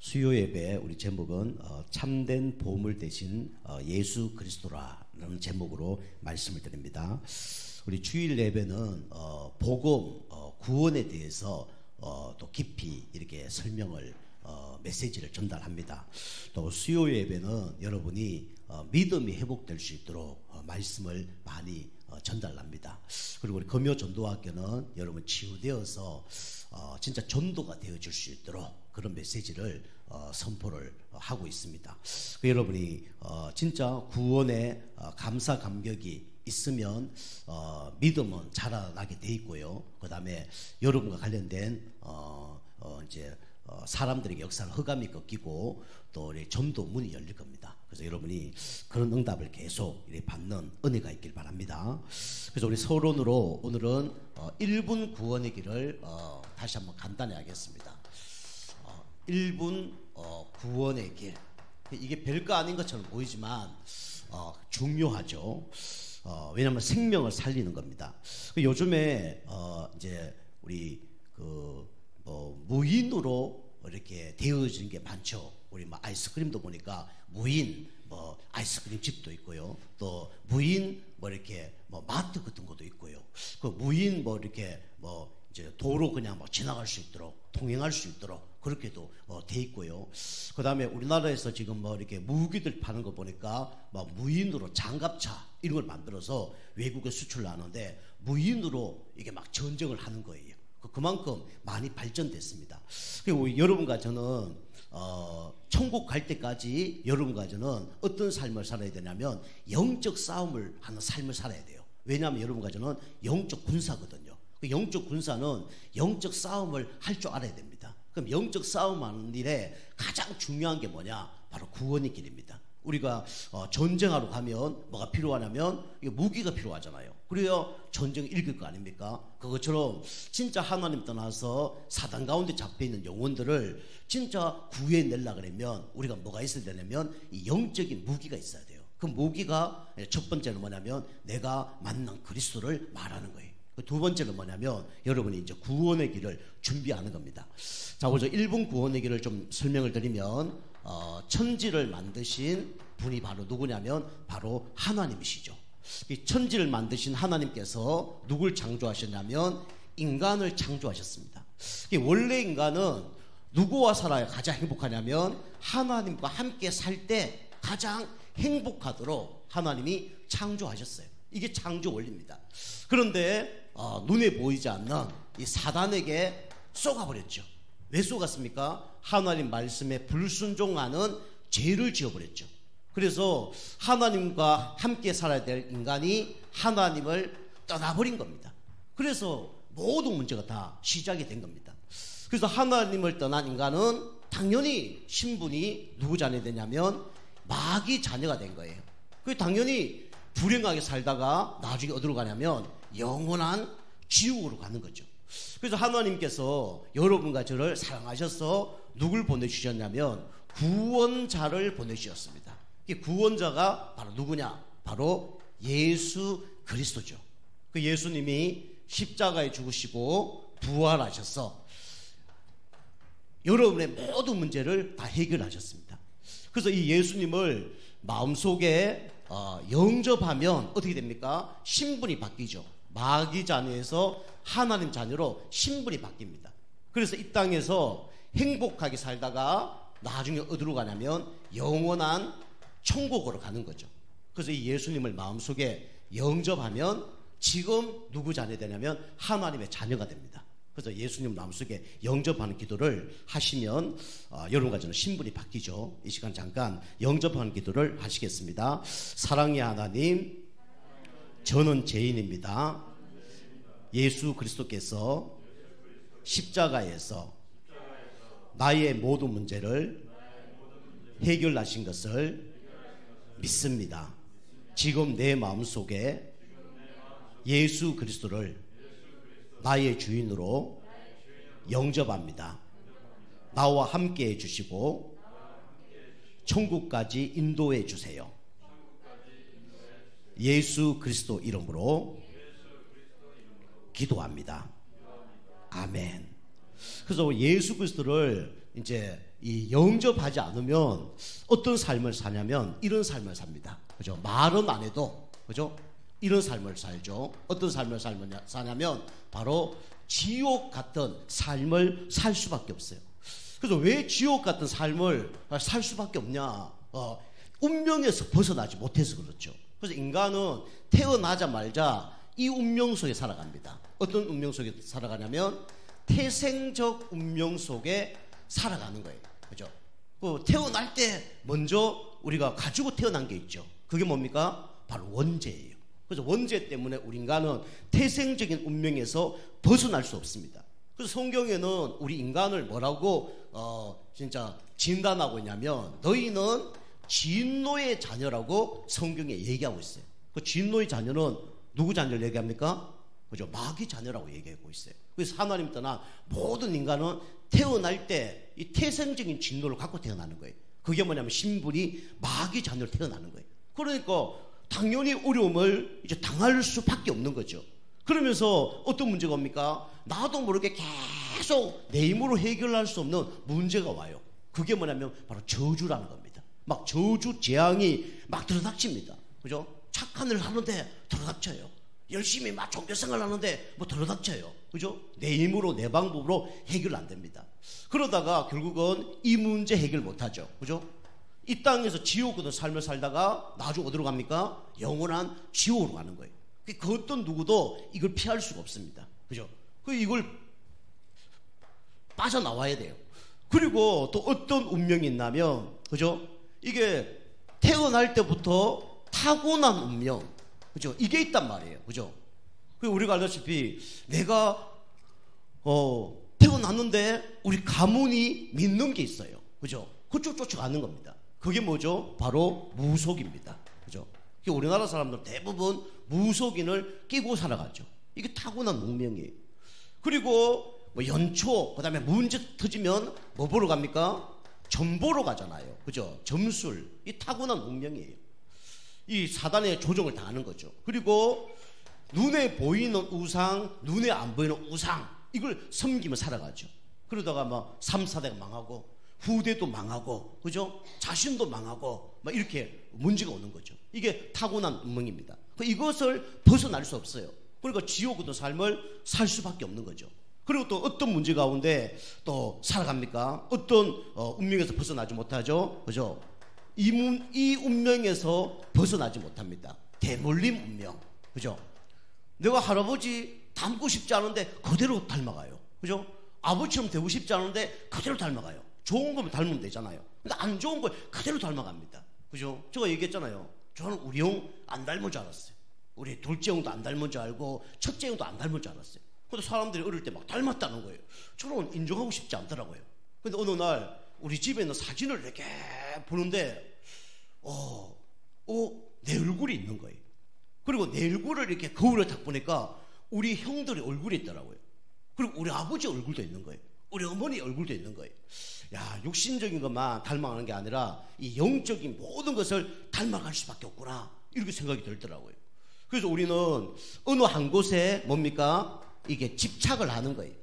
수요 예배 우리 제목은 참된 보물 대신 예수 그리스도라는 제목으로 말씀을 드립니다. 우리 주일 예배는 복음 구원에 대해서 또 깊이 이렇게 설명을 메시지를 전달합니다. 또 수요 예배는 여러분이 믿음이 회복될 수 있도록 말씀을 많이 전달합니다. 그리고 우리 금요 전도학교는 여러분 치유되어서 진짜 전도가 되어질 수 있도록 그런 메시지를 선포를 하고 있습니다. 여러분이 진짜 구원에 감사 감격이 있으면 믿음은 자라나게 돼 있고요. 그 다음에 여러분과 관련된 이제 사람들에게 역사는 흑암이 꺾이고 또 우리 전도 문이 열릴 겁니다. 그래서 여러분이 그런 응답을 계속 받는 은혜가 있길 바랍니다. 그래서 우리 서론으로 오늘은 1분 구원의 길을 다시 한번 간단히 하겠습니다. 1분 구원의 길, 이게 별거 아닌 것처럼 보이지만 중요하죠. 왜냐하면 생명을 살리는 겁니다. 요즘에 이제 우리 무인으로 이렇게 되어지는 게 많죠. 우리 아이스크림도 보니까 무인 아이스크림 집도 있고요. 또 무인 이렇게 마트 같은 것도 있고요. 그 무인 이렇게 이제 도로 그냥 지나갈 수 있도록 통행할 수 있도록 그렇게도 돼 있고요. 그 다음에 우리나라에서 지금 이렇게 무기들 파는 거 보니까 무인으로 장갑차 이런 걸 만들어서 외국에 수출을 하는데 무인으로 이게 전쟁을 하는 거예요. 그만큼 많이 발전됐습니다. 그리고 여러분과 저는 천국 갈 때까지 여러분과 저는 어떤 삶을 살아야 되냐면 영적 싸움을 하는 삶을 살아야 돼요. 왜냐하면 여러분과 저는 영적 군사거든요. 그 영적 군사는 영적 싸움을 할 줄 알아야 됩니다. 그럼 영적 싸움하는 일에 가장 중요한 게 뭐냐? 바로 구원의 길입니다. 우리가 전쟁하러 가면 뭐가 필요하냐면 무기가 필요하잖아요. 그래야 전쟁을 이길 거 아닙니까? 그것처럼 진짜 하나님 떠나서 사단 가운데 잡혀있는 영혼들을 진짜 구해내려고 그러면 우리가 뭐가 있어야 되냐면 이 영적인 무기가 있어야 돼요. 그 무기가 첫 번째는 뭐냐면 내가 만난 그리스도를 말하는 거예요. 두 번째는 뭐냐면 여러분이 이제 구원의 길을 준비하는 겁니다. 자, 먼저 1분 구원의 길을 좀 설명을 드리면 천지를 만드신 분이 바로 누구냐면 바로 하나님이시죠. 이 천지를 만드신 하나님께서 누굴 창조하셨냐면 인간을 창조하셨습니다. 원래 인간은 누구와 살아야 가장 행복하냐면 하나님과 함께 살 때 가장 행복하도록 하나님이 창조하셨어요. 이게 창조 원리입니다. 그런데 눈에 보이지 않는 이 사단에게 쏘가버렸죠. 왜 쏘갔습니까? 하나님 말씀에 불순종하는 죄를 지어버렸죠. 그래서 하나님과 함께 살아야 될 인간이 하나님을 떠나버린 겁니다. 그래서 모든 문제가 다 시작이 된 겁니다. 그래서 하나님을 떠난 인간은 당연히 신분이 누구 자녀가 되냐면 마귀 자녀가 된 거예요. 그 당연히 불행하게 살다가 나중에 어디로 가냐면 영원한 지옥으로 가는 거죠. 그래서 하나님께서 여러분과 저를 사랑하셔서 누굴 보내주셨냐면 구원자를 보내주셨습니다. 이 구원자가 바로 누구냐? 바로 예수 그리스도죠. 그 예수님이 십자가에 죽으시고 부활하셔서 여러분의 모든 문제를 다 해결하셨습니다. 그래서 이 예수님을 마음속에 영접하면 어떻게 됩니까? 신분이 바뀌죠. 마귀 자녀에서 하나님 자녀로 신분이 바뀝니다. 그래서 이 땅에서 행복하게 살다가 나중에 어디로 가냐면 영원한 천국으로 가는 거죠. 그래서 이 예수님을 마음속에 영접하면 지금 누구 자녀 되냐면 하나님의 자녀가 됩니다. 그래서 예수님 마음속에 영접하는 기도를 하시면 여러분과 저는 신분이 바뀌죠. 이 시간 잠깐 영접하는 기도를 하시겠습니다. 사랑의 하나님, 저는 죄인입니다. 예수 그리스도께서 십자가에서 나의 모든 문제를 해결하신 것을 믿습니다. 지금 내 마음속에 예수 그리스도를 나의 주인으로 영접합니다. 나와 함께 해주시고 천국까지 인도해 주세요. 예수 그리스도 이름으로 기도합니다. 아멘. 그래서 예수 그리스도를 이제 이 영접하지 않으면 어떤 삶을 사냐면 이런 삶을 삽니다. 그죠? 말은 안 해도, 그죠? 이런 삶을 살죠. 어떤 삶을 사냐면 바로 지옥 같은 삶을 살 수밖에 없어요. 그래서 왜 지옥 같은 삶을 살 수밖에 없냐? 운명에서 벗어나지 못해서 그렇죠. 그래서 인간은 태어나자마자 이 운명 속에 살아갑니다. 어떤 운명 속에 살아가냐면 태생적 운명 속에 살아가는 거예요. 그죠? 태어날 때 먼저 우리가 가지고 태어난 게 있죠. 그게 뭡니까? 바로 원죄예요. 그래서 원죄 때문에 우리 인간은 태생적인 운명에서 벗어날 수 없습니다. 그래서 성경에는 우리 인간을 뭐라고 진짜 진단하고 있냐면 너희는 진노의 자녀라고 성경에 얘기하고 있어요. 그 진노의 자녀는 누구 자녀를 얘기합니까? 그죠? 마귀 자녀라고 얘기하고 있어요. 그래서 하나님 떠나 모든 인간은 태어날 때 이 태생적인 진노를 갖고 태어나는 거예요. 그게 뭐냐면 신분이 마귀 자녀로 태어나는 거예요. 그러니까 당연히 어려움을 이제 당할 수밖에 없는 거죠. 그러면서 어떤 문제가 옵니까? 나도 모르게 계속 내 힘으로 해결할 수 없는 문제가 와요. 그게 뭐냐면 바로 저주라는 겁니다. 막 저주 재앙이 막 들어닥칩니다. 그죠? 착한 일 하는데 들어닥쳐요. 열심히 막 종교생활 하는데 뭐 들어닥쳐요. 그죠? 내 힘으로 내 방법으로 해결 안 됩니다. 그러다가 결국은 이 문제 해결 못 하죠. 그죠? 이 땅에서 지옥 같은 삶을 살다가 나중에 어디로 갑니까? 영원한 지옥으로 가는 거예요. 그 어떤 누구도 이걸 피할 수가 없습니다. 그죠? 이걸 빠져나와야 돼요. 그리고 또 어떤 운명이 있냐면, 그죠? 이게 태어날 때부터 타고난 운명, 그죠? 이게 있단 말이에요. 그죠? 우리가 알다시피 내가 태어났는데 우리 가문이 믿는 게 있어요. 그죠? 그쪽 쫓아가는 겁니다. 그게 뭐죠? 바로 무속입니다. 그죠? 우리나라 사람들 대부분 무속인을 끼고 살아가죠. 이게 타고난 운명이에요. 그리고 뭐 연초, 그 다음에 문제 터지면 뭐 보러 갑니까? 점 보러 가잖아요. 그죠? 점술. 이 타고난 운명이에요. 이 사단의 조종을 당하는 거죠. 그리고 눈에 보이는 우상, 눈에 안 보이는 우상, 이걸 섬기며 살아가죠. 그러다가 막 3, 4대가 망하고 후대도 망하고, 그죠? 자신도 망하고 막 이렇게 문제가 오는 거죠. 이게 타고난 운명입니다. 이것을 벗어날 수 없어요. 그러니까 지옥 같은 삶을 살 수밖에 없는 거죠. 그리고 또 어떤 문제 가운데 또 살아갑니까? 어떤 운명에서 벗어나지 못하죠. 그죠? 이 운명에서 벗어나지 못합니다. 대물림 운명. 그죠? 내가 할아버지 닮고 싶지 않은데 그대로 닮아가요. 그죠? 아버지처럼 되고 싶지 않은데 그대로 닮아가요. 좋은 거면 닮으면 되잖아요. 근데 안 좋은 거 그대로 닮아갑니다. 그죠? 제가 얘기했잖아요. 저는 우리 형 안 닮은 줄 알았어요. 우리 둘째 형도 안 닮은 줄 알고 첫째 형도 안 닮은 줄 알았어요. 근데 사람들이 어릴 때 막 닮았다는 거예요. 저는 인정하고 싶지 않더라고요. 근데 어느 날 우리 집에 있는 사진을 이렇게 보는데 내 얼굴이 있는 거예요. 그리고 내 얼굴을 이렇게 거울에 딱 보니까 우리 형들의 얼굴이 있더라고요. 그리고 우리 아버지 얼굴도 있는 거예요. 우리 어머니 얼굴도 있는 거예요. 야, 육신적인 것만 닮아가는 게 아니라 이 영적인 모든 것을 닮아갈 수밖에 없구나, 이렇게 생각이 들더라고요. 그래서 우리는 어느 한 곳에 뭡니까? 이게 집착을 하는 거예요.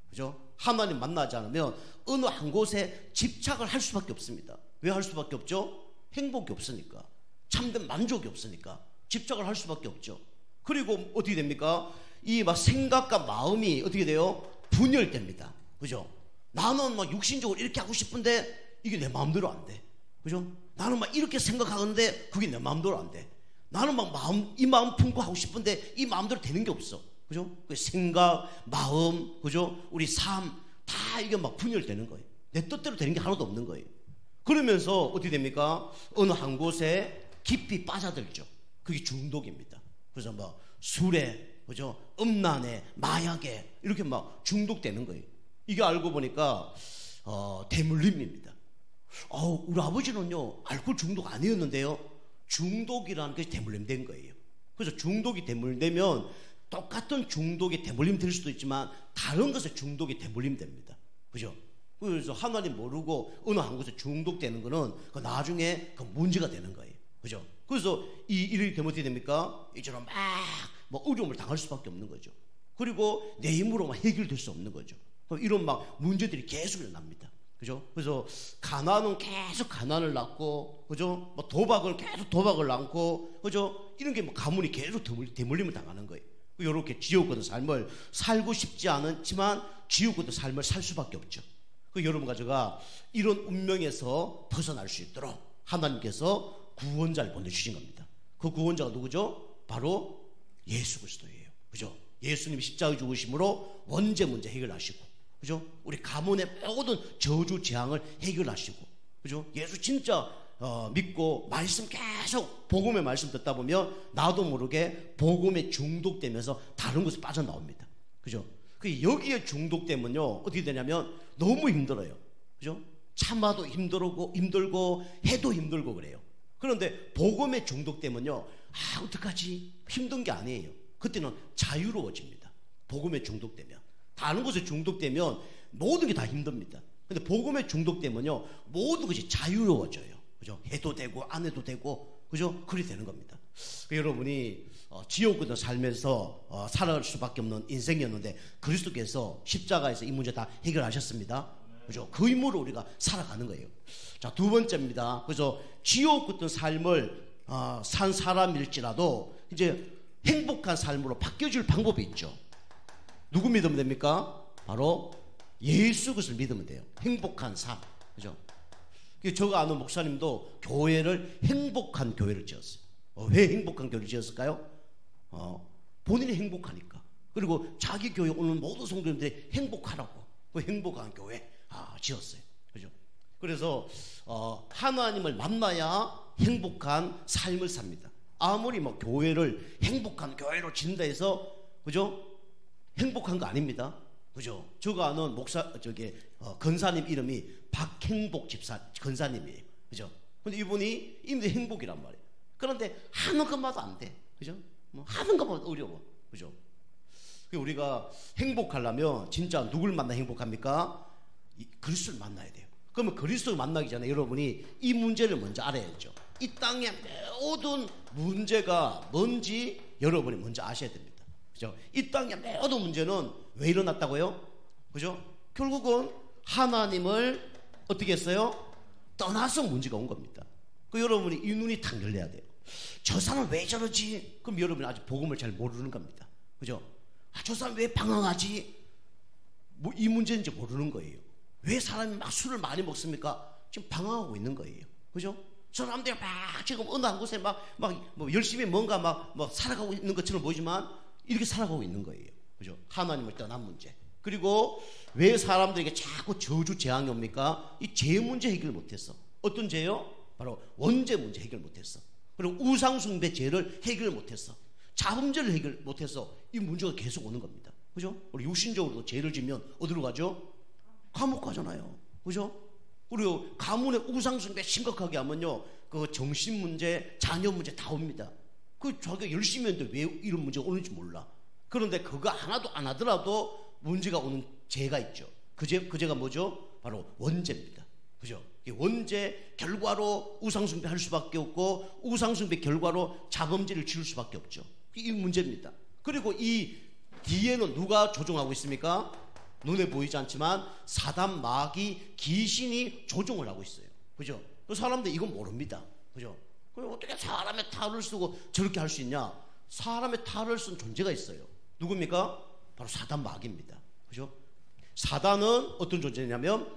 그죠? 하나님 만나지 않으면 어느 한 곳에 집착을 할 수밖에 없습니다. 왜 할 수밖에 없죠? 행복이 없으니까. 참된 만족이 없으니까 집착을 할 수밖에 없죠. 그리고 어떻게 됩니까? 이 막 생각과 마음이 어떻게 돼요? 분열됩니다. 그죠? 나는 막 육신적으로 이렇게 하고 싶은데 이게 내 마음대로 안 돼. 그죠? 나는 막 이렇게 생각하는데 그게 내 마음대로 안 돼. 나는 막 이 마음 품고 하고 싶은데 이 마음대로 되는 게 없어. 그죠? 생각, 마음, 그죠? 우리 삶, 다 이게 막 분열되는 거예요. 내 뜻대로 되는 게 하나도 없는 거예요. 그러면서 어떻게 됩니까? 어느 한 곳에 깊이 빠져들죠. 그게 중독입니다. 그래서 막 술에, 그죠? 음란에, 마약에 이렇게 막 중독되는 거예요. 이게 알고 보니까 대물림입니다. 우리 아버지는요 알코올 중독 아니었는데요, 중독이라는 게 대물림된 거예요. 그래서 중독이 대물림되면 똑같은 중독이 대물림 될 수도 있지만 다른 것에 중독이 대물림됩니다. 그죠? 그래서 하나님 모르고 어느 한 곳에 중독되는 거는 그 나중에 그 문제가 되는 거예요. 그죠? 그래서 이 일이 되면 어떻게 됩니까? 이처럼 막 어려움을 당할 수밖에 없는 거죠. 그리고 내 힘으로 막 해결될 수 없는 거죠. 이런 막 문제들이 계속 일어납니다. 그죠? 그래서 가난은 계속 가난을 낳고, 그죠? 뭐 도박을 계속 도박을 낳고, 그죠? 이런 게 뭐 가문이 계속 대물림을 당하는 거예요. 이렇게 지옥 같은 삶을 살고 싶지 않지만 지옥 같은 삶을 살 수밖에 없죠. 여러분 가져가 이런 운명에서 벗어날 수 있도록 하나님께서 구원자를 보내주신 겁니다. 그 구원자가 누구죠? 바로 예수 그리스도예요. 그죠? 예수님 십자가에 죽으심으로 원죄 문제 해결하시고, 그죠? 우리 가문의 모든 저주 재앙을 해결하시고, 그죠? 예수 진짜 믿고 말씀 계속 복음의 말씀 듣다 보면 나도 모르게 복음에 중독되면서 다른 곳에 빠져나옵니다. 그죠? 여기에 중독되면요 어떻게 되냐면 너무 힘들어요. 그죠? 참아도 힘들고 해도 힘들고 그래요. 그런데 복음에 중독되면요, 어떡하지? 힘든 게 아니에요. 그때는 자유로워집니다. 복음에 중독되면. 다른 곳에 중독되면 모든 게 다 힘듭니다. 근데 복음에 중독되면요 모든 것이 자유로워져요. 그죠? 해도 되고 안 해도 되고, 그죠? 그리 되는 겁니다. 여러분이 지옥 같은 삶에서 살아갈 수밖에 없는 인생이었는데 그리스도께서 십자가에서 이 문제 다 해결하셨습니다. 그죠? 그 힘으로 우리가 살아가는 거예요. 자, 두 번째입니다. 그래서 지옥 같은 삶을 산 사람일지라도 이제 행복한 삶으로 바뀌어질 방법이 있죠. 누구 믿으면 됩니까? 바로 예수 그리스도를 믿으면 돼요. 행복한 삶. 그죠? 제가 아는 목사님도 교회를 행복한 교회를 지었어요. 왜 행복한 교회를 지었을까요? 본인이 행복하니까. 그리고 자기 교회 오는 모든 성도님들이 행복하라고 그 행복한 교회 지었어요. 그죠? 그래서 하나님을 만나야 행복한 삶을 삽니다. 아무리 뭐 교회를 행복한 교회로 짓는다 해서, 그죠? 행복한 거 아닙니다. 그죠? 제가 아는 건사님 이름이 박행복 건사님이에요. 그죠? 근데 이분이 이름도 행복이란 말이에요. 그런데 하는 것마다 안 돼. 그죠? 뭐 하는 것마다 어려워. 그죠? 우리가 행복하려면 진짜 누굴 만나 행복합니까? 그리스도를 만나야 돼요. 그러면 그리스도를 만나기 전에 여러분이 이 문제를 먼저 알아야죠. 이 땅의 모든 문제가 뭔지 여러분이 먼저 아셔야 됩니다. 그죠? 이 땅의 모든 문제는 왜 일어났다고요? 그죠? 결국은 하나님을 어떻게 했어요? 떠나서 문제가 온 겁니다. 여러분이 이 눈이 탁 열려야 돼요. 저 사람 왜 저러지? 그럼 여러분이 아직 복음을 잘 모르는 겁니다. 그죠? 저 사람 왜 방황하지? 뭐 이 문제인지 모르는 거예요. 왜 사람이 막 술을 많이 먹습니까? 지금 방황하고 있는 거예요. 그죠? 사람들이 막 지금 어느 한 곳에 막 뭐 열심히 뭔가 막 살아가고 있는 것처럼 보이지만 이렇게 살아가고 있는 거예요. 그죠? 하나님을 떠난 문제. 그리고 왜 사람들에게 자꾸 저주 재앙이 옵니까? 이 죄 문제 해결 못했어. 어떤 죄요? 바로 원죄 문제 해결 못했어. 그리고 우상숭배 죄를 해결 못했어. 자범죄를 해결 못해서 이 문제가 계속 오는 겁니다. 그죠? 우리 육신적으로도 죄를 지면 어디로 가죠? 감옥 가잖아요. 그죠? 그리고 가문의 우상숭배 심각하게 하면요, 그 정신 문제, 자녀 문제 다 옵니다. 자기가 열심히 했는데 왜 이런 문제가 오는지 몰라. 그런데 그거 하나도 안 하더라도 문제가 오는 죄가 있죠. 그 죄가 뭐죠? 바로 원죄입니다. 그죠? 원죄 결과로 우상숭배 할 수밖에 없고, 우상숭배 결과로 자범죄를 지을 수밖에 없죠. 이 문제입니다. 그리고 이 뒤에는 누가 조종하고 있습니까? 눈에 보이지 않지만 사단, 마귀, 귀신이 조종을 하고 있어요. 그죠? 그 사람들 이건 모릅니다. 그죠? 어떻게 사람의 탈을 쓰고 저렇게 할 수 있냐? 사람의 탈을 쓴 존재가 있어요. 누굽니까? 바로 사단, 마귀입니다. 그죠? 사단은 어떤 존재냐면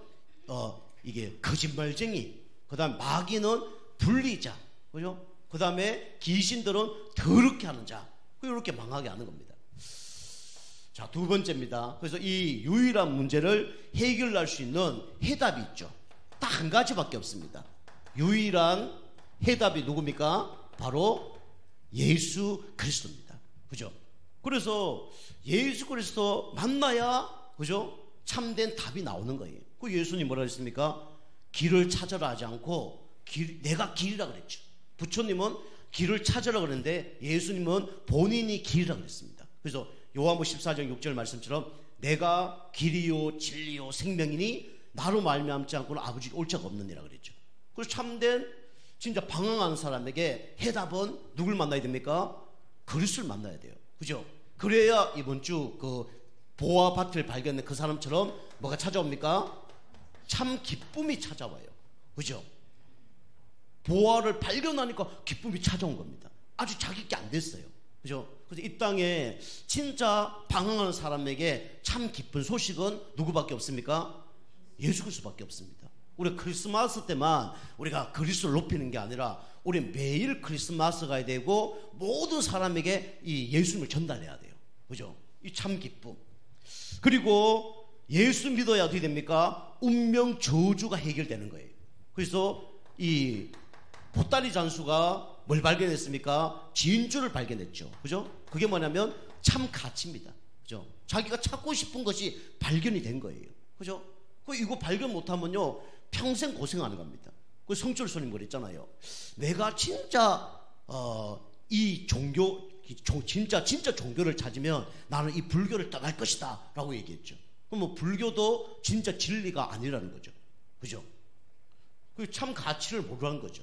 이게 거짓말쟁이, 그 다음에 마귀는 불리자, 그죠? 그 다음에 귀신들은 더럽게 하는 자, 이렇게 망하게 하는 겁니다. 자, 두 번째입니다. 그래서 이 유일한 문제를 해결할 수 있는 해답이 있죠. 딱 한 가지밖에 없습니다. 유일한 해답이 누굽니까? 바로 예수 그리스도입니다. 그죠? 그래서 예수 그리스도 만나야, 그죠? 참된 답이 나오는 거예요. 그 예수님 뭐라 했습니까? 길을 찾으라 하지 않고 내가 길이라 그랬죠. 부처님은 길을 찾으라 그랬는데 예수님은 본인이 길이라 그랬습니다. 그래서 요한복음 14장 6절 말씀처럼 내가 길이요 진리요 생명이니 나로 말미암지 않고는 아버지께 올 자가 없느니라 그랬죠. 그래서 참된 진짜 방황하는 사람에게 해답은 누굴 만나야 됩니까? 그리스도를 만나야 돼요. 그죠? 그래야 이번 주 그 보아 밭을 발견한 그 사람처럼 뭐가 찾아옵니까? 참 기쁨이 찾아와요. 그죠? 보화를 발견하니까 기쁨이 찾아온 겁니다. 아주 자기 게 안 됐어요. 그죠? 그래서 이 땅에 진짜 방황하는 사람에게 참 기쁜 소식은 누구밖에 없습니까? 예수 그리스도밖에 없습니다. 우리 크리스마스 때만 우리가 그리스도를 높이는 게 아니라 우리 매일 크리스마스 가야 되고 모든 사람에게 이 예수님을 전달해야 돼요. 그죠? 이 참 기쁨. 그리고 예수 믿어야 어떻게 됩니까? 운명 저주가 해결되는 거예요. 그래서 이 보따리 장수가 뭘 발견했습니까? 진주를 발견했죠. 그죠? 그게 뭐냐면 참 가치입니다. 그죠? 자기가 찾고 싶은 것이 발견이 된 거예요. 그죠? 이거 발견 못하면요 평생 고생하는 겁니다. 그 성철스님 그랬잖아요. 내가 진짜 이 종교 진짜 종교를 찾으면 나는 이 불교를 떠날 것이다 라고 얘기했죠. 그럼 뭐 불교도 진짜 진리가 아니라는 거죠. 그죠? 그 참 가치를 모르는 거죠.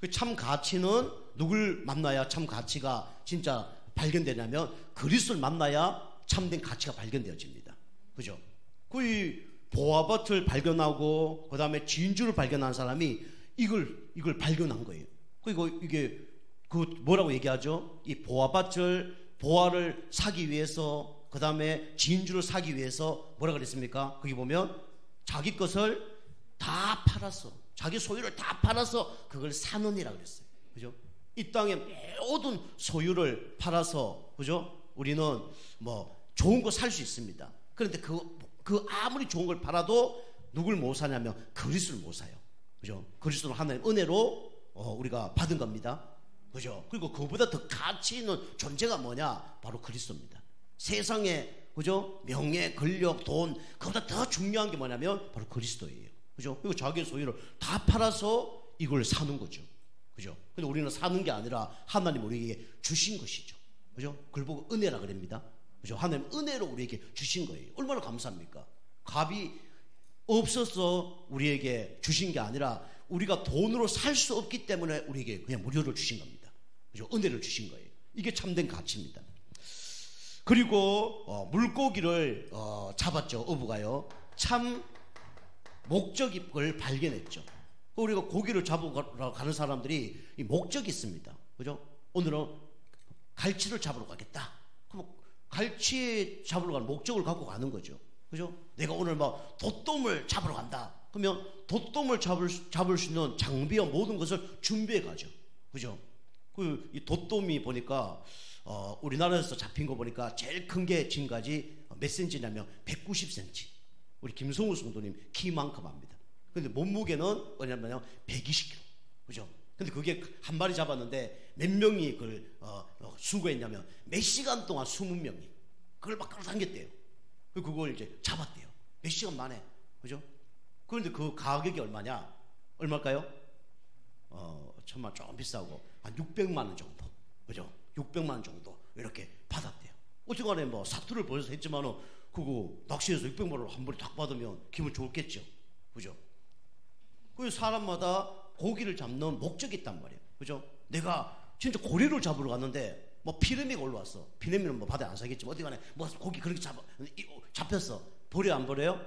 그 참 가치는 누굴 만나야 참 가치가 진짜 발견되냐면 그리스도를 만나야 참된 가치가 발견되어집니다. 그죠? 그 보화밭을 발견하고 그 다음에 진주를 발견한 사람이 이걸 발견한 거예요. 그리고 이게 그 뭐라고 얘기하죠? 이 보화를 사기 위해서 그 다음에 진주를 사기 위해서 뭐라 그랬습니까? 거기 보면 자기 것을 다 팔았어. 자기 소유를 다 팔아서 그걸 사느니라 그랬어요. 그죠? 이 땅의 모든 소유를 팔아서 그죠? 우리는 뭐 좋은 거 살 수 있습니다. 그런데 그 아무리 좋은 걸 팔아도 누굴 못 사냐면 그리스도를 못 사요. 그죠? 그리스도는 하나님 은혜로 우리가 받은 겁니다. 그죠? 그리고 그보다 더 가치 있는 존재가 뭐냐? 바로 그리스도입니다. 세상에 그죠? 명예, 권력, 돈 그보다 더 중요한 게 뭐냐면 바로 그리스도예요. 그죠? 그리고 자기의 소유를 다 팔아서 이걸 사는 거죠. 그죠? 근데 우리는 사는 게 아니라 하나님 우리에게 주신 것이죠. 그죠? 그걸 보고 은혜라 그럽니다. 그죠? 하나님 은혜로 우리에게 주신 거예요. 얼마나 감사합니까? 값이 없어서 우리에게 주신 게 아니라 우리가 돈으로 살 수 없기 때문에 우리에게 그냥 무료로 주신 겁니다. 그죠? 은혜를 주신 거예요. 이게 참된 가치입니다. 그리고 물고기를 잡았죠. 어부가요. 참 목적을 발견했죠. 우리가 고기를 잡으러 가는 사람들이 이 목적이 있습니다. 그죠? 오늘은 갈치를 잡으러 가겠다. 그럼 갈치 잡으러 가는 목적을 갖고 가는 거죠. 그죠? 내가 오늘 뭐 돛돔을 잡으러 간다. 그러면 돛돔을 잡을 수 있는 장비와 모든 것을 준비해 가죠. 그죠? 이 돛돔이 보니까 우리나라에서 잡힌 거 보니까 제일 큰 게 지금까지 몇 센치냐면 190cm. 우리 김성우 성도님 키만큼 합니다. 근데 몸무게는 뭐냐면 120kg. 그죠? 근데 그게 한 마리 잡았는데 몇 명이 그걸 수거했냐면 몇 시간 동안 20명이 그걸 막 끌어당겼대요. 그걸 이제 잡았대요. 몇 시간 만에. 그죠? 그런데 그 가격이 얼마냐? 얼마일까요? 천만 좀 비싸고 한 600만 원 정도. 그죠? 600만 원 정도 이렇게 받았대요. 어쨌거나 뭐 사투를 벌여서 했지만은 그거 낚시해서 600만 원을 한 번에 딱 받으면 기분 좋겠죠. 그죠? 그 사람마다 고기를 잡는 목적이 있단 말이에요. 그죠? 내가 진짜 고래를 잡으러 갔는데 뭐 피레미가 올라왔어. 피레미는 뭐 바다에 안 살겠지만 어디 간에 뭐 고기 그렇게 잡혔어. 버려 안 버려요?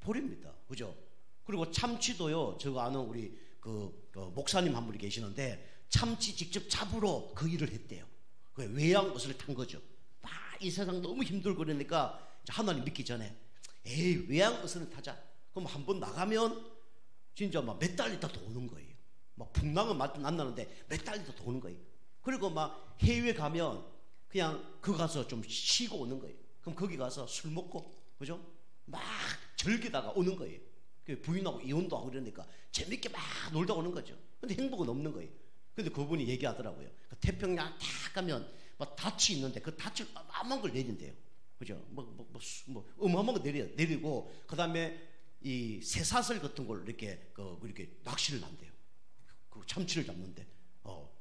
버립니다. 그죠? 그리고 참치도요. 제가 아는 우리 그 목사님 한 분이 계시는데 참치 직접 잡으러 그 일을 했대요. 그 외양어선을 탄 거죠. 이 세상 너무 힘들고 그러니까 하나님 믿기 전에 에이 외양어선을 타자. 그럼 한번 나가면 진짜 막 몇 달 있다 도는 거예요. 막 풍랑은 안 나는데 몇 달 있다 도는 거예요. 그리고 막 해외 가면 그냥 그 가서 좀 쉬고 오는 거예요. 그럼 거기 가서 술 먹고 그죠? 막 즐기다가 오는 거예요. 부인하고 이혼도 하고 그러니까 재밌게 막 놀다 오는 거죠. 근데 행복은 없는 거예요. 근데 그분이 얘기하더라고요. 그 태평양 딱 가면 막 닻이 있는데 그 닻을 어마어마한 걸 내린대요. 그죠? 어마어마한 거 내리고 그 다음에 이 쇠사슬 같은 걸 이렇게 이렇게 낚시를 한대요. 그 참치를 잡는데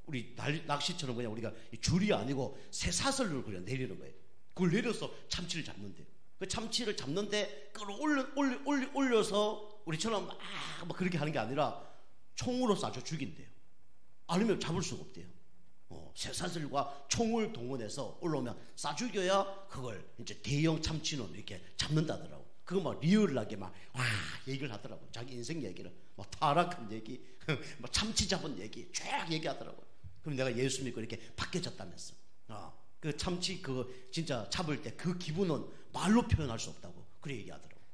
우리 낚시처럼 그냥 우리가 줄이 아니고 쇠사슬로 그냥 내리는 거예요. 그걸 내려서 참치를 잡는데 그 참치를 잡는데 올려서 우리처럼 막 그렇게 하는 게 아니라 총으로 쏴줘 죽인대요. 아니면 잡을 수가 없대요. 쇠사슬과 총을 동원해서 올라오면 쏴 죽여야 그걸 이제 대형 참치는 이렇게 잡는다더라고. 그거 막 리얼하게 막 얘기를 하더라고요. 자기 인생 얘기를 막 타락한 얘기, 막 참치 잡은 얘기 쫙 얘기하더라고요. 그럼 내가 예수 믿고 이렇게 바뀌어졌다면서. 그 참치 그 진짜 잡을 때 그 기분은 말로 표현할 수 없다고 그렇게 얘기하더라고요.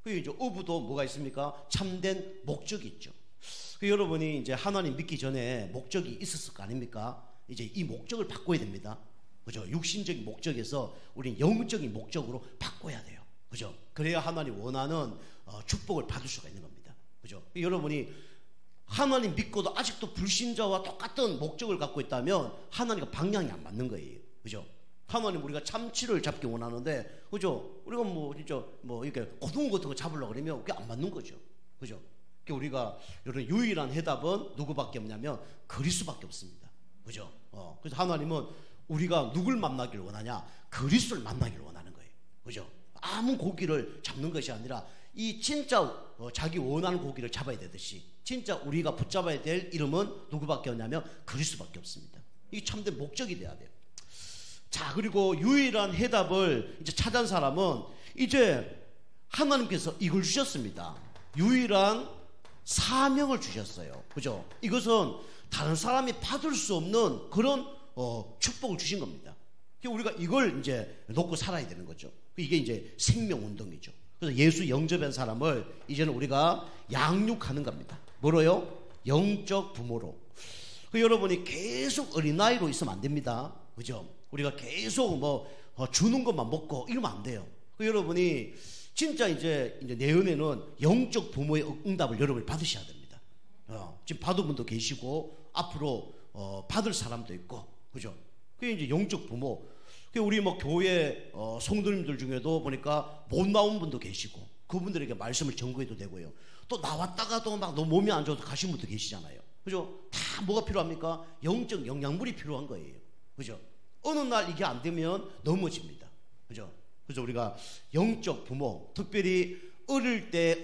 그 이제 어부도 뭐가 있습니까? 참된 목적이 있죠. 그 여러분이 이제 하나님 믿기 전에 목적이 있었을 거 아닙니까? 이제 이 목적을 바꿔야 됩니다. 그죠? 육신적인 목적에서 우리는 영적인 목적으로 바꿔야 돼요. 그죠? 그래야 하나님 원하는 축복을 받을 수가 있는 겁니다. 그죠? 여러분이 하나님 믿고도 아직도 불신자와 똑같은 목적을 갖고 있다면 하나님과 방향이 안 맞는 거예요. 그죠? 하나님 우리가 참치를 잡기 원하는데, 그죠? 우리가 뭐 진짜 뭐 이렇게 고등어 같은 거 잡으려고 그러면 그게 안 맞는 거죠. 그죠? 우리가 이런 유일한 해답은 누구밖에 없냐면 그리스도밖에 없습니다. 그죠? 그래서 하나님은 우리가 누굴 만나기를 원하냐? 그리스도를 만나기를 원하는 거예요. 그죠? 아무 고기를 잡는 것이 아니라 이 진짜 자기 원하는 고기를 잡아야 되듯이 진짜 우리가 붙잡아야 될 이름은 누구밖에 없냐면 그리스도밖에 없습니다. 이게 참된 목적이 돼야 돼요. 자, 그리고 유일한 해답을 이제 찾은 사람은 이제 하나님께서 이걸 주셨습니다. 유일한 사명을 주셨어요. 그죠? 이것은 다른 사람이 받을 수 없는 그런 축복을 주신 겁니다. 우리가 이걸 이제 놓고 살아야 되는 거죠. 이게 이제 생명운동이죠. 그래서 예수 영접한 사람을 이제는 우리가 양육하는 겁니다. 뭐로요? 영적 부모로. 여러분이 계속 어린아이로 있으면 안 됩니다. 그죠? 우리가 계속 뭐 주는 것만 먹고 이러면 안 돼요. 여러분이 진짜 이제 내년에는 영적 부모의 응답을 여러분이 받으셔야 됩니다. 지금 받은 분도 계시고 앞으로 받을 사람도 있고, 그죠? 그게 이제 영적 부모. 우리 뭐 교회 성도님들 중에도 보니까 못 나온 분도 계시고 그분들에게 말씀을 전거해도 되고요. 또 나왔다가도 막 너무 몸이 안 좋아서 가신 분도 계시잖아요. 그죠? 다 뭐가 필요합니까? 영적 영양분이 필요한 거예요. 그죠? 어느 날 이게 안 되면 넘어집니다. 그죠? 그래서 우리가 영적 부모, 특별히 어릴 때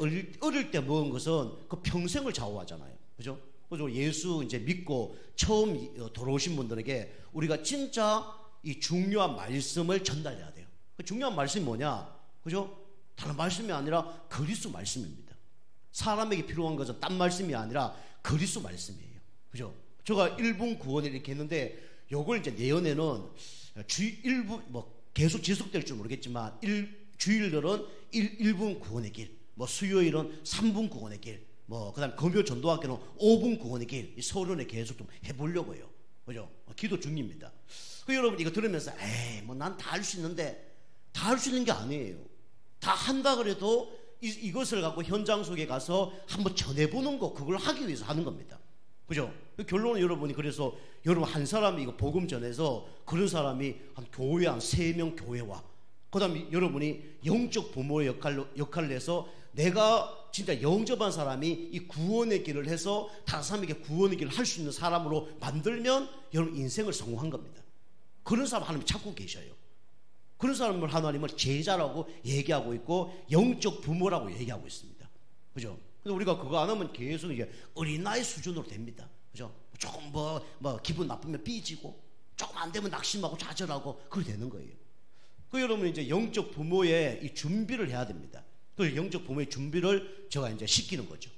먹은 것은 그 평생을 좌우하잖아요. 그죠? 그래서 예수 이제 믿고 처음 돌아오신 분들에게 우리가 진짜 이 중요한 말씀을 전달해야 돼요. 그 중요한 말씀이 뭐냐? 그죠? 다른 말씀이 아니라 그리스도 말씀입니다. 사람에게 필요한 것은 딴 말씀이 아니라 그리스도 말씀이에요. 그죠? 제가 1분 구원을 이렇게 했는데 요걸 이제 내년에는 일부 뭐 계속 지속될 줄 모르겠지만 주일들은 1분 구원의 길, 뭐 수요일은 3분 구원의 길, 뭐 그다음 금요 전도학교는 5분 구원의 길, 이 서론에 계속 좀 해보려고요. 그죠? 기도 중입니다. 여러분 이거 들으면서 뭐 난 다 할 수 있는데, 다 할 수 있는 게 아니에요. 다 한다 그래도 이것을 갖고 현장 속에 가서 한번 전해보는 거, 그걸 하기 위해서 하는 겁니다. 그죠? 결론은 여러분이 그래서 여러분 한 사람이 이거 복음 전해서 그런 사람이 한 교회 한 3명 교회와, 그 다음에 여러분이 영적 부모의 역할을 해서 내가 진짜 영접한 사람이 이 구원의 길을 해서 다른 사람에게 구원의 길을 할 수 있는 사람으로 만들면 여러분 인생을 성공한 겁니다. 그런 사람 하나님 찾고 계셔요. 그런 사람을 하나님은 제자라고 얘기하고 있고 영적 부모라고 얘기하고 있습니다. 그죠? 근데 우리가 그거 안 하면 계속 이제 어린아이 수준으로 됩니다. 그죠? 조금 뭐 기분 나쁘면 삐지고, 조금 안 되면 낙심하고 좌절하고, 그렇게 되는 거예요. 여러분 이제 영적 부모의 이 준비를 해야 됩니다. 그 영적 부모의 준비를 제가 이제 시키는 거죠.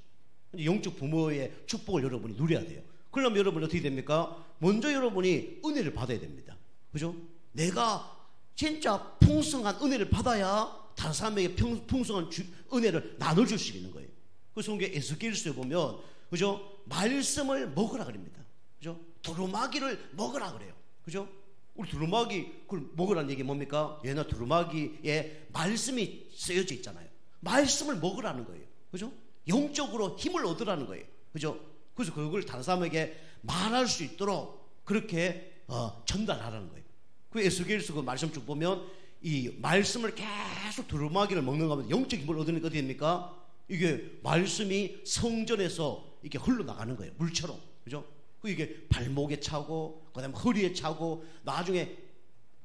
영적 부모의 축복을 여러분이 누려야 돼요. 그러면 여러분이 어떻게 됩니까? 먼저 여러분이 은혜를 받아야 됩니다. 그죠? 내가 진짜 풍성한 은혜를 받아야 다른 사람에게 풍성한 은혜를 나눠줄 수 있는 거예요. 그 성경 에스겔서에 보면, 그죠? 말씀을 먹으라 그럽니다. 그죠? 두루마기를 먹으라 그래요. 그죠? 우리 두루마기 그걸 먹으라는 얘기 뭡니까? 얘나 두루마기에 말씀이 쓰여져 있잖아요. 말씀을 먹으라는 거예요. 그죠? 영적으로 힘을 얻으라는 거예요. 그죠? 그래서 그걸 다른 사람에게 말할 수 있도록 그렇게 전달하라는 거예요. 그 에스겔서 그 말씀 쭉 보면 이 말씀을 계속 두루마기를 먹는 가면 영적 힘을 얻으니까 어떻게 됩니까? 이게 말씀이 성전에서 이렇게 흘러나가는 거예요. 물처럼. 그죠? 이게 발목에 차고, 그 다음에 허리에 차고, 나중에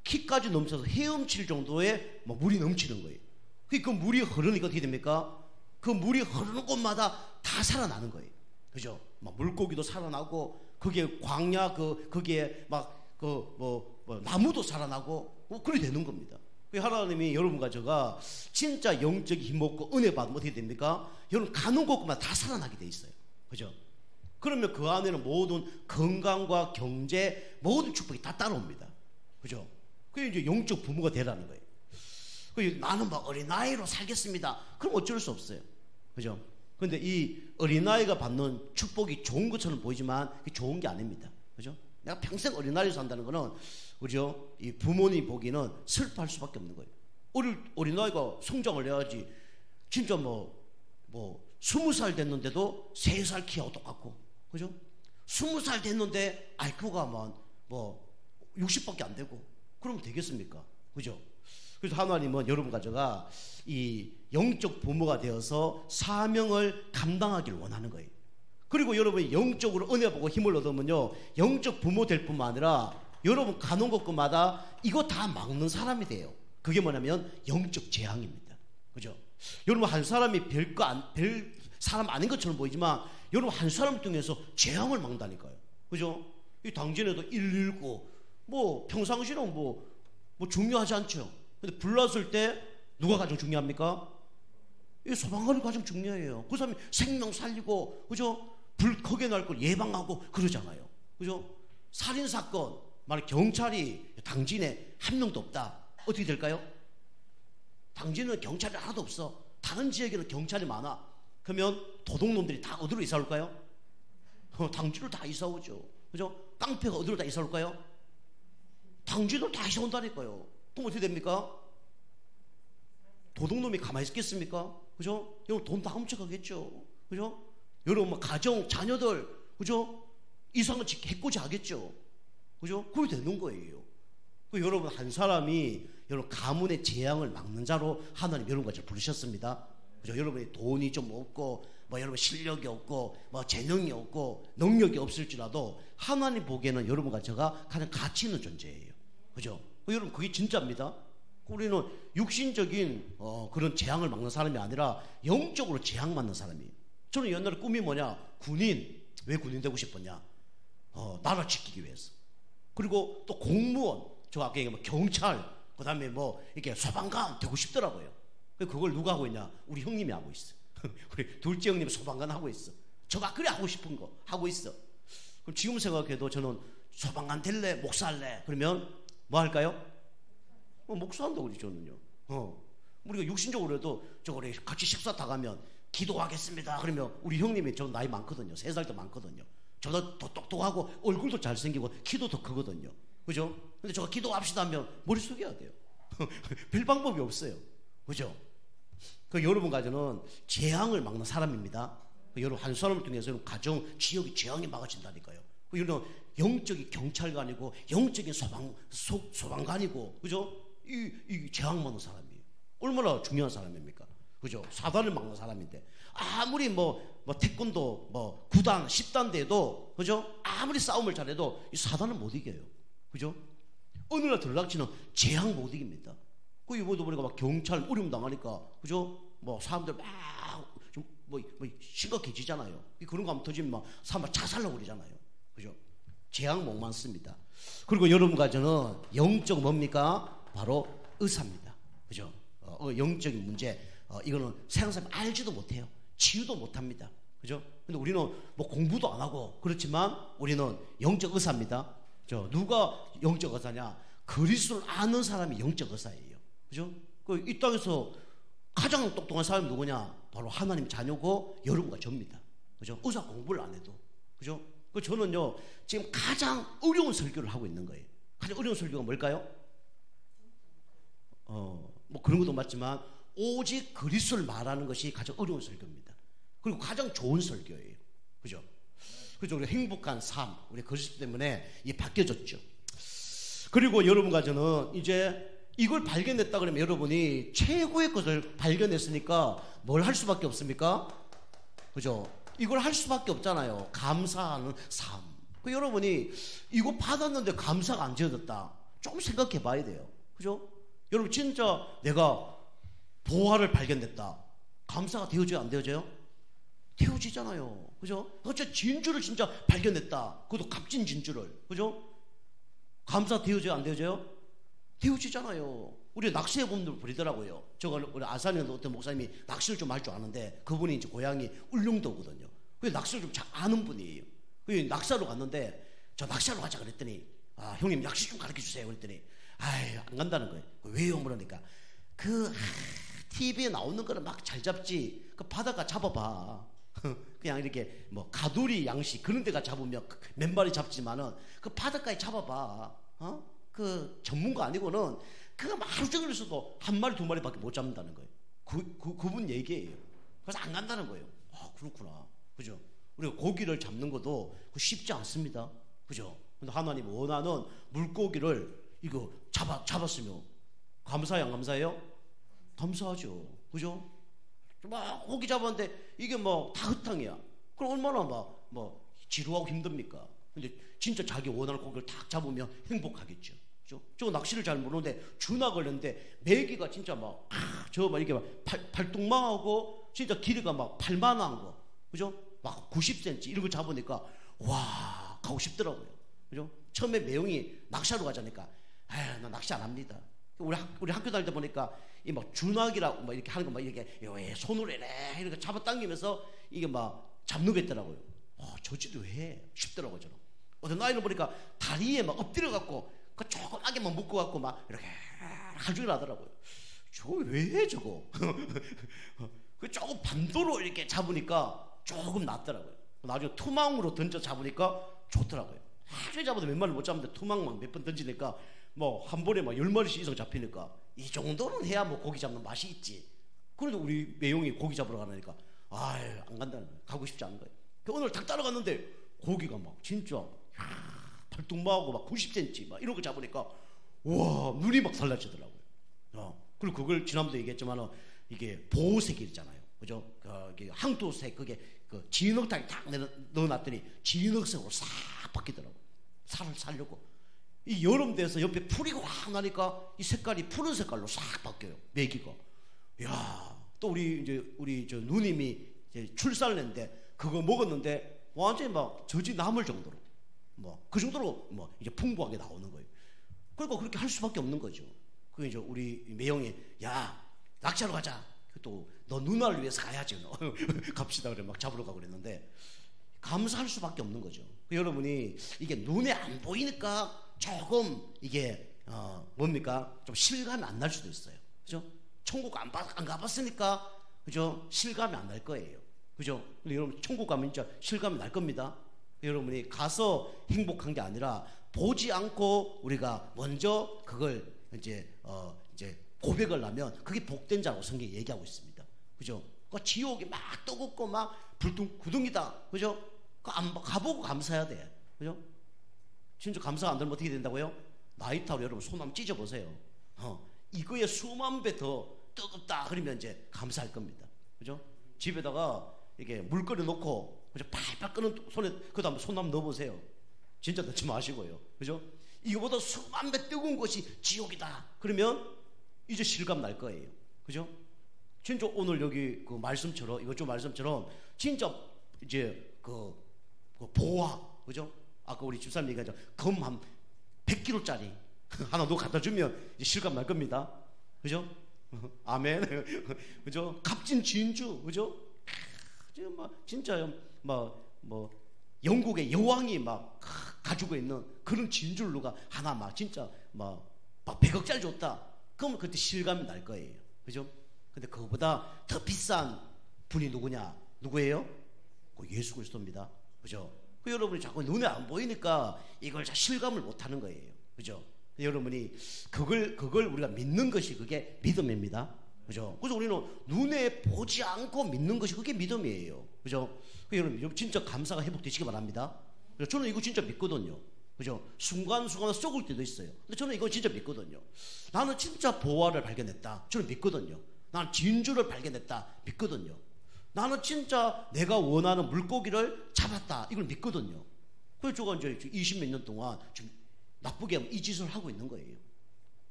키까지 넘쳐서 헤엄칠 정도의 물이 넘치는 거예요. 그 물이 흐르니까 어떻게 됩니까? 그 물이 흐르는 곳마다 다 살아나는 거예요. 그죠? 물고기도 살아나고, 거기에 광야, 거기에 나무도 살아나고, 그렇게 되는 겁니다. 하나님이 여러분과 제가 진짜 영적인 힘없고 은혜 받으면 어떻게 됩니까? 여러분 가는 곳마다 다 살아나게 돼 있어요. 그죠? 그러면 그 안에는 모든 건강과 경제, 모든 축복이 다 따라옵니다. 그죠? 그게 이제 영적 부모가 되라는 거예요. 나는 막 어린아이로 살겠습니다. 그럼 어쩔 수 없어요. 그죠? 근데 이 어린아이가 받는 축복이 좋은 것처럼 보이지만 그게 좋은 게 아닙니다. 그죠? 내가 평생 어린아이로 산다는 거는, 그죠? 이 부모님 보기는 슬퍼할 수밖에 없는 거예요. 어린아이가 성장을 해야지. 진짜 20살 됐는데도 3살 키하고 똑같고, 그죠? 20살 됐는데 IQ가 60밖에 안 되고, 그러면 되겠습니까? 그죠? 그래서 하나님은 여러분과 제가 이 영적 부모가 되어서 사명을 감당하기를 원하는 거예요. 그리고 여러분이 영적으로 은혜 보고 힘을 얻으면요, 영적 부모 될 뿐만 아니라 여러분 가는 곳마다 이거 다 막는 사람이 돼요. 그게 뭐냐면 영적 재앙입니다. 그죠? 여러분 한 사람이 별 사람 아닌 것처럼 보이지만 여러분 한 사람을 통해서 재앙을 막는다니까요. 그죠? 이 당진에도 119 평상시는 중요하지 않죠. 근데 불났을 때 누가 가장 중요합니까? 이 소방관이 가장 중요해요. 그 사람이 생명 살리고, 그죠? 불 크게 날 걸 예방하고 그러잖아요. 그죠? 살인사건, 만약 경찰이 당진에 한 명도 없다. 어떻게 될까요? 당진은 경찰이 하나도 없어. 다른 지역에는 경찰이 많아. 그러면 도둑놈들이 다 어디로 이사 올까요? 당진으로 다 이사 오죠. 그죠? 깡패가 어디로 다 이사 올까요? 당진으로 다 이사 온다니까요. 그럼 어떻게 됩니까? 도둑놈이 가만히 있겠습니까? 그죠? 여러분 돈 다 훔쳐가겠죠. 그죠? 여러분 가정, 자녀들, 그죠? 이상은 해코지 하겠죠. 그죠? 그렇게 되는 거예요. 여러분 한 사람이 여러분 가문의 재앙을 막는 자로 하나님 여러분과 저를 부르셨습니다. 그죠? 여러분이 돈이 좀 없고 여러분 실력이 없고 재능이 없고 능력이 없을지라도 하나님 보기에는 여러분과 제가 가장 가치 있는 존재예요. 그죠? 여러분 그게 진짜입니다. 우리는 육신적인 그런 재앙을 막는 사람이 아니라 영적으로 재앙 맞는 사람이에요. 저는 옛날에 꿈이 뭐냐? 군인. 왜 군인 되고 싶었냐? 나라 지키기 위해서. 그리고 또 공무원. 저 아까 얘기한 경찰. 그 다음에 이렇게 소방관 되고 싶더라고요. 그걸 누가 하고 있냐? 우리 형님이 하고 있어. 우리 둘째 형님이 소방관 하고 있어. 저가 그래 하고 싶은 거 하고 있어. 그럼 지금 생각해도 저는 소방관 될래? 목사 할래? 그러면 뭐 할까요? 목사한다고 그러죠, 저는요. 우리가 육신적으로 해도 우리 같이 식사 다 가면 기도하겠습니다. 그러면 우리 형님이 저 나이 많거든요. 3살 더 많거든요. 저도 더 똑똑하고 얼굴도 잘생기고 키도 더 크거든요. 그죠? 근데 저가 기도합시다 하면 머리 숙여야 돼요. 별 방법이 없어요. 그죠? 여러분 가정은 재앙을 막는 사람입니다. 여러분 한 사람을 통해서 여러분 가정, 지역이 재앙이 막아진다니까요. 여러분 영적인 경찰관이고 영적인 소방관이고, 그죠? 이 재앙 막는 사람이에요. 얼마나 중요한 사람입니까? 그죠? 사단을 막는 사람인데 아무리 태권도 구단 10단 돼도, 그죠? 아무리 싸움을 잘해도 이 사단을 못 이겨요. 그죠? 어느 날 들락치는 재앙 못 이깁니다. 이번에도 보니까 경찰 어려움 당하니까, 그죠? 사람들 좀 심각해지잖아요. 그런 거 하면 터지면 사람 자살하고 그러잖아요. 그죠? 재앙 못 많습니다. 그리고 여러분과 저는 영적 뭡니까? 바로 의사입니다. 그죠? 영적인 문제, 이거는 세상 사람 알지도 못해요. 치유도 못합니다. 그죠? 근데 우리는 공부도 안 하고 그렇지만 우리는 영적 의사입니다. 누가 영적 의사냐? 그리스도를 아는 사람이 영적 의사예요. 그죠? 이 땅에서 가장 똑똑한 사람이 누구냐? 바로 하나님 자녀고 여러분과 저입니다. 그죠? 의사 공부를 안 해도. 그죠? 저는요, 지금 가장 어려운 설교를 하고 있는 거예요. 가장 어려운 설교가 뭘까요? 그런 것도 맞지만, 오직 그리스도를 말하는 것이 가장 어려운 설교입니다. 그리고 가장 좋은 설교예요. 그죠? 그래서 우리 행복한 삶, 우리 그리스도 때문에 바뀌어졌죠. 그리고 여러분과 저는 이제 이걸 발견했다 그러면 여러분이 최고의 것을 발견했으니까 뭘 할 수밖에 없습니까? 그죠? 이걸 할 수밖에 없잖아요. 감사하는 삶. 여러분이 이거 받았는데 감사가 안 지어졌다. 좀 생각해 봐야 돼요. 그죠? 여러분 진짜 내가 보화를 발견했다. 감사가 되어져요? 안 되어져요? 되어지잖아요. 그죠? 어째 진주를 진짜 발견했다. 그것도 값진 진주를. 그죠? 감사 되어져요? 안 되어져요? 되어지잖아요. 우리 낚시해 분들 부리더라고요. 저거 우리 아산에 어떤 목사님이 낚시를 좀 할 줄 아는데 그분이 이제 고향이 울릉도거든요. 그 낚시를 좀 잘 아는 분이에요. 그 낚시하러 갔는데 저 낚시하러 가자 그랬더니 형님 낚시 좀 가르쳐 주세요 그랬더니 안 간다는 거예요. 왜요? 그러니까 TV에 나오는 거는 막 잘 잡지 그 바다가 잡아봐. 그냥 이렇게 뭐 가두리 양식 그런 데가 잡으면 몇 마리 잡지만은 그 바닷가에 잡아봐. 그 전문가 아니고는 그거 하루 종일 있어도 한 마리 두 마리밖에 못 잡는다는 거예요. 그분 얘기예요. 그래서 안 간다는 거예요. 그렇구나. 그죠? 우리가 고기를 잡는 것도 쉽지 않습니다. 그죠? 근데 하나님 원하는 물고기를 이거 잡았으면 감사해요, 안 감사해요? 감사하죠. 그죠? 막 고기 잡았는데 이게 뭐 다 흙탕이야. 그럼 얼마나 뭐 지루하고 힘듭니까? 근데 진짜 자기 원하는 고기를 딱 잡으면 행복하겠죠. 그죠? 저 낚시를 잘 모르는데 주나 걸렸는데 메기가 진짜 막 이렇게 막 발뚱망하고 진짜 길이가 막 8만한 거. 그죠? 막 90cm 이런 거 잡으니까 와 가고 싶더라고요. 그죠? 처음에 매형이 낚시하러 가자니까 나 낚시 안 합니다. 우리 학교 다닐 때 보니까 이 막 주낙이라고 막 이렇게 하는 거 막 이렇게 손으로 이렇게 잡아당기면서 이게 막 잡는 거 있더라고요. 저지도 왜 해? 쉽더라고요. 저는 어떤 아이는 보니까 다리에 막 엎드려 갖고 그 조그맣게 막 묶어 갖고 막 이렇게 하중을 하더라고요. 저거 왜 해 저거? 그 조금 반도로 이렇게 잡으니까 조금 낫더라고요. 나중에 투망으로 던져 잡으니까 좋더라고요. 하루에 잡아도 몇 마리 못 잡는데 투망 막 몇 번 던지니까 뭐 한 번에 막 10마리씩 이상 잡히니까 이 정도는 해야 뭐 고기 잡는 맛이 있지. 그런데 우리 매형이 고기 잡으러 가니까 안 간다는 거예요. 가고 싶지 않은 거예요. 오늘 닭 따라갔는데 고기가 막 진짜 발뚱마하고 막 90cm 막 이런 거 잡으니까 와 눈이 막 달라지더라고요. 그리고 그걸 지난번에 얘기했지만 이게 보호색이잖아요. 그죠? 항토색 그게 그 진흙탕에 탁 넣어놨더니 진흙색으로 싹 바뀌더라고요. 살을 살려고. 이 여름 돼서 옆에 풀이 확 나니까 이 색깔이 푸른 색깔로 싹 바뀌어요. 메기가. 또 우리 저 누님이 이제 출산했는데 그거 먹었는데 완전히 막 젖이 남을 정도로 그 정도로 이제 풍부하게 나오는 거예요. 그러니까 그렇게 할 수밖에 없는 거죠. 그 이제 우리 매형이 낚시하러 가자. 또 너 누나를 위해서 가야지. 너 갑시다 그래 막 잡으러 가고 그랬는데 감사할 수밖에 없는 거죠. 여러분이 이게 눈에 안 보이니까 조금 이게 뭡니까? 좀 실감이 안 날 수도 있어요. 그죠? 천국 안 가봤으니까 그죠? 실감이 안 날 거예요. 그죠? 근데 여러분 천국 가면 진짜 실감이 날 겁니다. 여러분이 가서 행복한 게 아니라 보지 않고 우리가 먼저 그걸 이제 고백을 하면 그게 복된 자라고 성경이 얘기하고 있습니다. 그죠? 그 지옥이 막 뜨겁고 막 구덩이다. 그죠? 가보고 감사해야 돼. 그죠? 진짜 감사 안 들면 어떻게 된다고요? 나이타로 여러분 손 한번 찢어보세요. 이거에 수만 배 더 뜨겁다. 그러면 이제 감사할 겁니다. 그죠? 집에다가 이게 물 끓여 놓고 그죠? 팔팔 끓는 손에 그 다음에 손 한번 넣어보세요. 진짜 넣지 마시고요. 그죠? 이거보다 수만 배 뜨거운 것이 지옥이다. 그러면 이제 실감 날 거예요. 그죠? 진짜 오늘 여기 그 말씀처럼 이것 좀 말씀처럼 진짜 이제 그 보화 그죠? 아까 우리 집사님 얘기하죠. 검 한 100kg짜리 하나 너 갖다 주면 이제 실감 날 겁니다. 그죠? 아멘. 그죠? 값진 진주 그죠? 진짜 영국의 여왕이 막 가지고 있는 그런 진주를 누가 하나 막 진짜 막 100억짜리 줬다. 그러면 그때 실감이 날 거예요. 그죠? 근데 그거보다 더 비싼 분이 누구예요? 예수 그리스도입니다. 그죠? 여러분이 자꾸 눈에 안 보이니까 이걸 잘 실감을 못 하는 거예요. 그죠? 여러분이 그걸 우리가 믿는 것이 그게 믿음입니다. 그죠? 그래서 우리는 눈에 보지 않고 믿는 것이 그게 믿음이에요. 그죠? 여러분 진짜 감사가 회복되시기 바랍니다. 저는 이거 진짜 믿거든요. 그죠? 순간순간 썩을 때도 있어요. 근데 저는 이거 진짜 믿거든요. 나는 진짜 보화를 발견했다. 저는 믿거든요. 나는 진주를 발견했다. 믿거든요. 나는 진짜 내가 원하는 물고기를 잡았다. 이걸 믿거든요. 그래서 제가 이제 20몇 년 동안 지금 나쁘게 하면 이 짓을 하고 있는 거예요.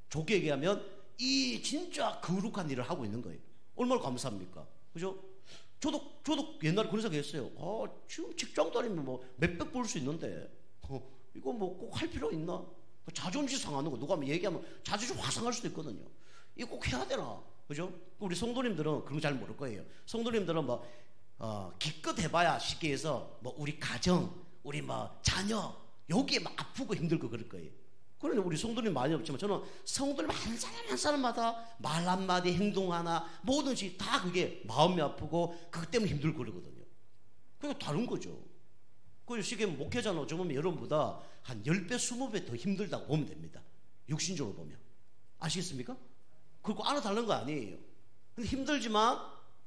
좋게 얘기하면 이 진짜 거룩한 일을 하고 있는 거예요. 얼마나 감사합니까? 그죠? 저도 옛날에 그런 생각 했어요. 지금 직장도 아니면 뭐 몇백 벌 수 있는데 이거 뭐 꼭 할 필요 있나? 자존심 상하는 거 누가 하면 얘기하면 자존심 확 상할 수도 있거든요. 이거 꼭 해야 되나? 그죠? 우리 성도님들은 그런 거 잘 모를 거예요. 성도님들은 뭐 기껏 해봐야 쉽게 해서 뭐 우리 가정, 우리 뭐 자녀 여기에 막 아프고 힘들고 그럴 거예요. 그러니 우리 성도님 많이 없지만 저는 성도님 한 사람 한 사람마다 말 한마디 행동 하나 뭐든지 다 그게 마음이 아프고 그것 때문에 힘들고 그러거든요. 그게 다른 거죠. 그 쉽게 목회자는 어쩌면 여러분보다 한 10배 20배 더 힘들다고 보면 됩니다. 육신적으로 보면. 아시겠습니까? 그거 알아달라는 거 아니에요. 근데 힘들지만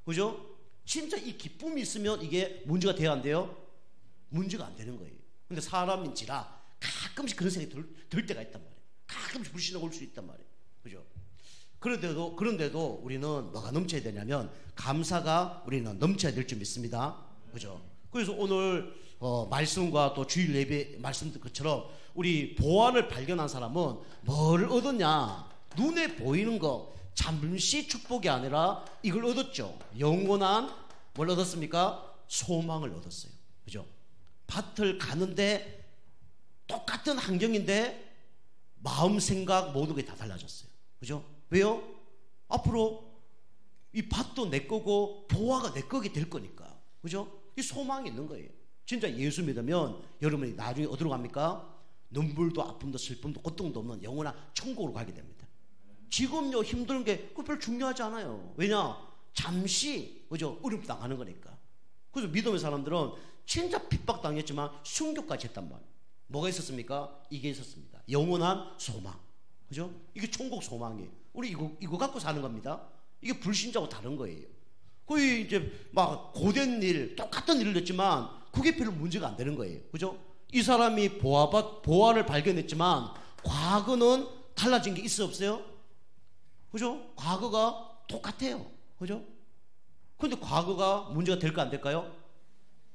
그죠? 진짜 이 기쁨이 있으면 이게 문제가 돼야 안 돼요? 문제가 안 되는 거예요. 근데 사람인지라 가끔씩 그런 생각이 들 때가 있단 말이에요. 가끔씩 불신하고 올 수 있단 말이에요. 그죠? 그런데도 우리는 뭐가 넘쳐야 되냐면 감사가 우리는 넘쳐야 될 줄 믿습니다. 그죠? 그래서 오늘 말씀과 또 주일 예배 말씀드 것처럼 우리 보안을 발견한 사람은 뭘 얻었냐? 눈에 보이는 거 잠시 축복이 아니라 이걸 얻었죠. 영원한 뭘 얻었습니까? 소망을 얻었어요. 그죠? 밭을 가는데 똑같은 환경인데 마음 생각 모든 게 다 달라졌어요. 그죠? 왜요? 앞으로 이 밭도 내 거고 보화가 내 거게 될 거니까. 그죠? 이 소망이 있는 거예요. 진짜 예수 믿으면 여러분이 나중에 어디로 갑니까? 눈물도 아픔도 슬픔도 고통도 없는 영원한 천국으로 가게 됩니다. 지금요 힘든 게 그거 별로 중요하지 않아요. 왜냐? 잠시 그죠? 어려움 당하는 거니까. 그래서 믿음의 사람들은 진짜 핍박당했지만 순교까지 했단 말이에요. 뭐가 있었습니까? 이게 있었습니다. 영원한 소망. 그죠? 이게 천국 소망이에요. 우리 이거 갖고 사는 겁니다. 이게 불신자하고 다른 거예요. 거의 이제 막 고된 일, 똑같은 일을 했지만 그게 별로 문제가 안 되는 거예요. 그죠? 이 사람이 보화를 발견했지만 과거는 달라진 게 있어 없어요? 그죠? 과거가 똑같아요. 그죠? 근데 과거가 문제가 될까 안 될까요?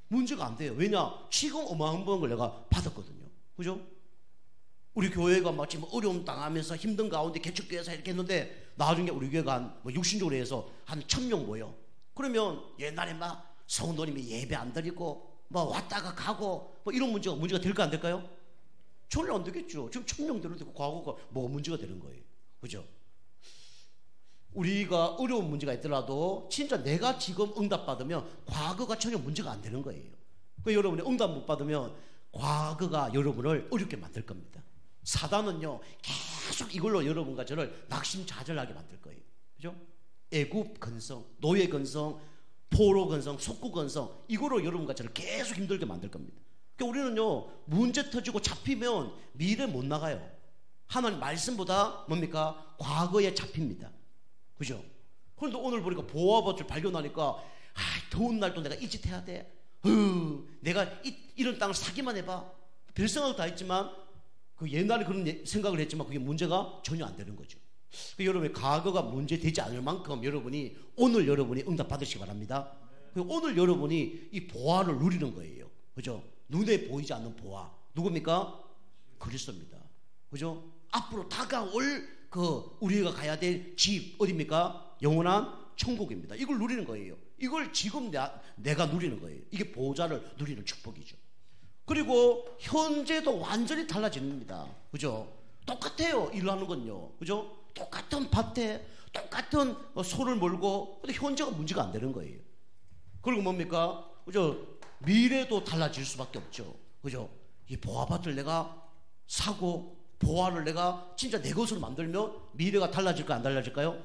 문제가 안 돼요. 왜냐? 지금 어마어마한 걸 내가 받았거든요. 그죠? 우리 교회가 막 지금 어려움 당하면서 힘든 가운데 개척교회에서 이렇게 했는데 나중에 우리 교회가 한 육신적으로 해서 한 1000명 모여. 그러면 옛날에 막 성도님이 예배 안 드리고 뭐 왔다가 가고 뭐 이런 문제가 될까 안 될까요? 전혀 안 되겠죠. 지금 1000명 되는데 과거가 뭐가 문제가 되는 거예요. 그죠? 우리가 어려운 문제가 있더라도 진짜 내가 지금 응답받으면 과거가 전혀 문제가 안 되는 거예요. 그러니까 여러분이 응답 못 받으면 과거가 여러분을 어렵게 만들 겁니다. 사단은요 계속 이걸로 여러분과 저를 낙심자절하게 만들 거예요. 그죠? 애굽 근성, 노예 근성, 포로 근성, 속국 근성 이거로 여러분과 저를 계속 힘들게 만들 겁니다. 그러니까 우리는요 문제 터지고 잡히면 미래 못 나가요. 하나님 말씀보다 뭡니까? 과거에 잡힙니다. 그죠? 그런데 오늘 보니까 보화밭을 발견하니까 더운 날도 내가 이 짓 해야 돼. 내가 이런 땅을 사기만 해봐. 별 생각 다 했지만 그 옛날에 그런 생각을 했지만 그게 문제가 전혀 안 되는 거죠. 여러분의 과거가 문제 되지 않을 만큼 오늘 여러분이 응답 받으시기 바랍니다. 오늘 여러분이 이 보화를 누리는 거예요. 그죠? 눈에 보이지 않는 보화. 누굽니까? 그리스도입니다. 그죠? 앞으로 다가올 우리가 가야 될 집 어디입니까? 영원한 천국입니다. 이걸 누리는 거예요. 이걸 지금 내가 누리는 거예요. 이게 보호자를 누리는 축복이죠. 그리고 현재도 완전히 달라집니다. 그죠? 똑같아요. 일하는 건요. 그죠? 똑같은 밭에 똑같은 소를 몰고 근데 현재가 문제가 안 되는 거예요. 그리고 뭡니까? 그죠? 미래도 달라질 수밖에 없죠. 그죠? 이 보화밭을 내가 사고 보화를 내가 진짜 내 것으로 만들면 미래가 달라질까 안 달라질까요?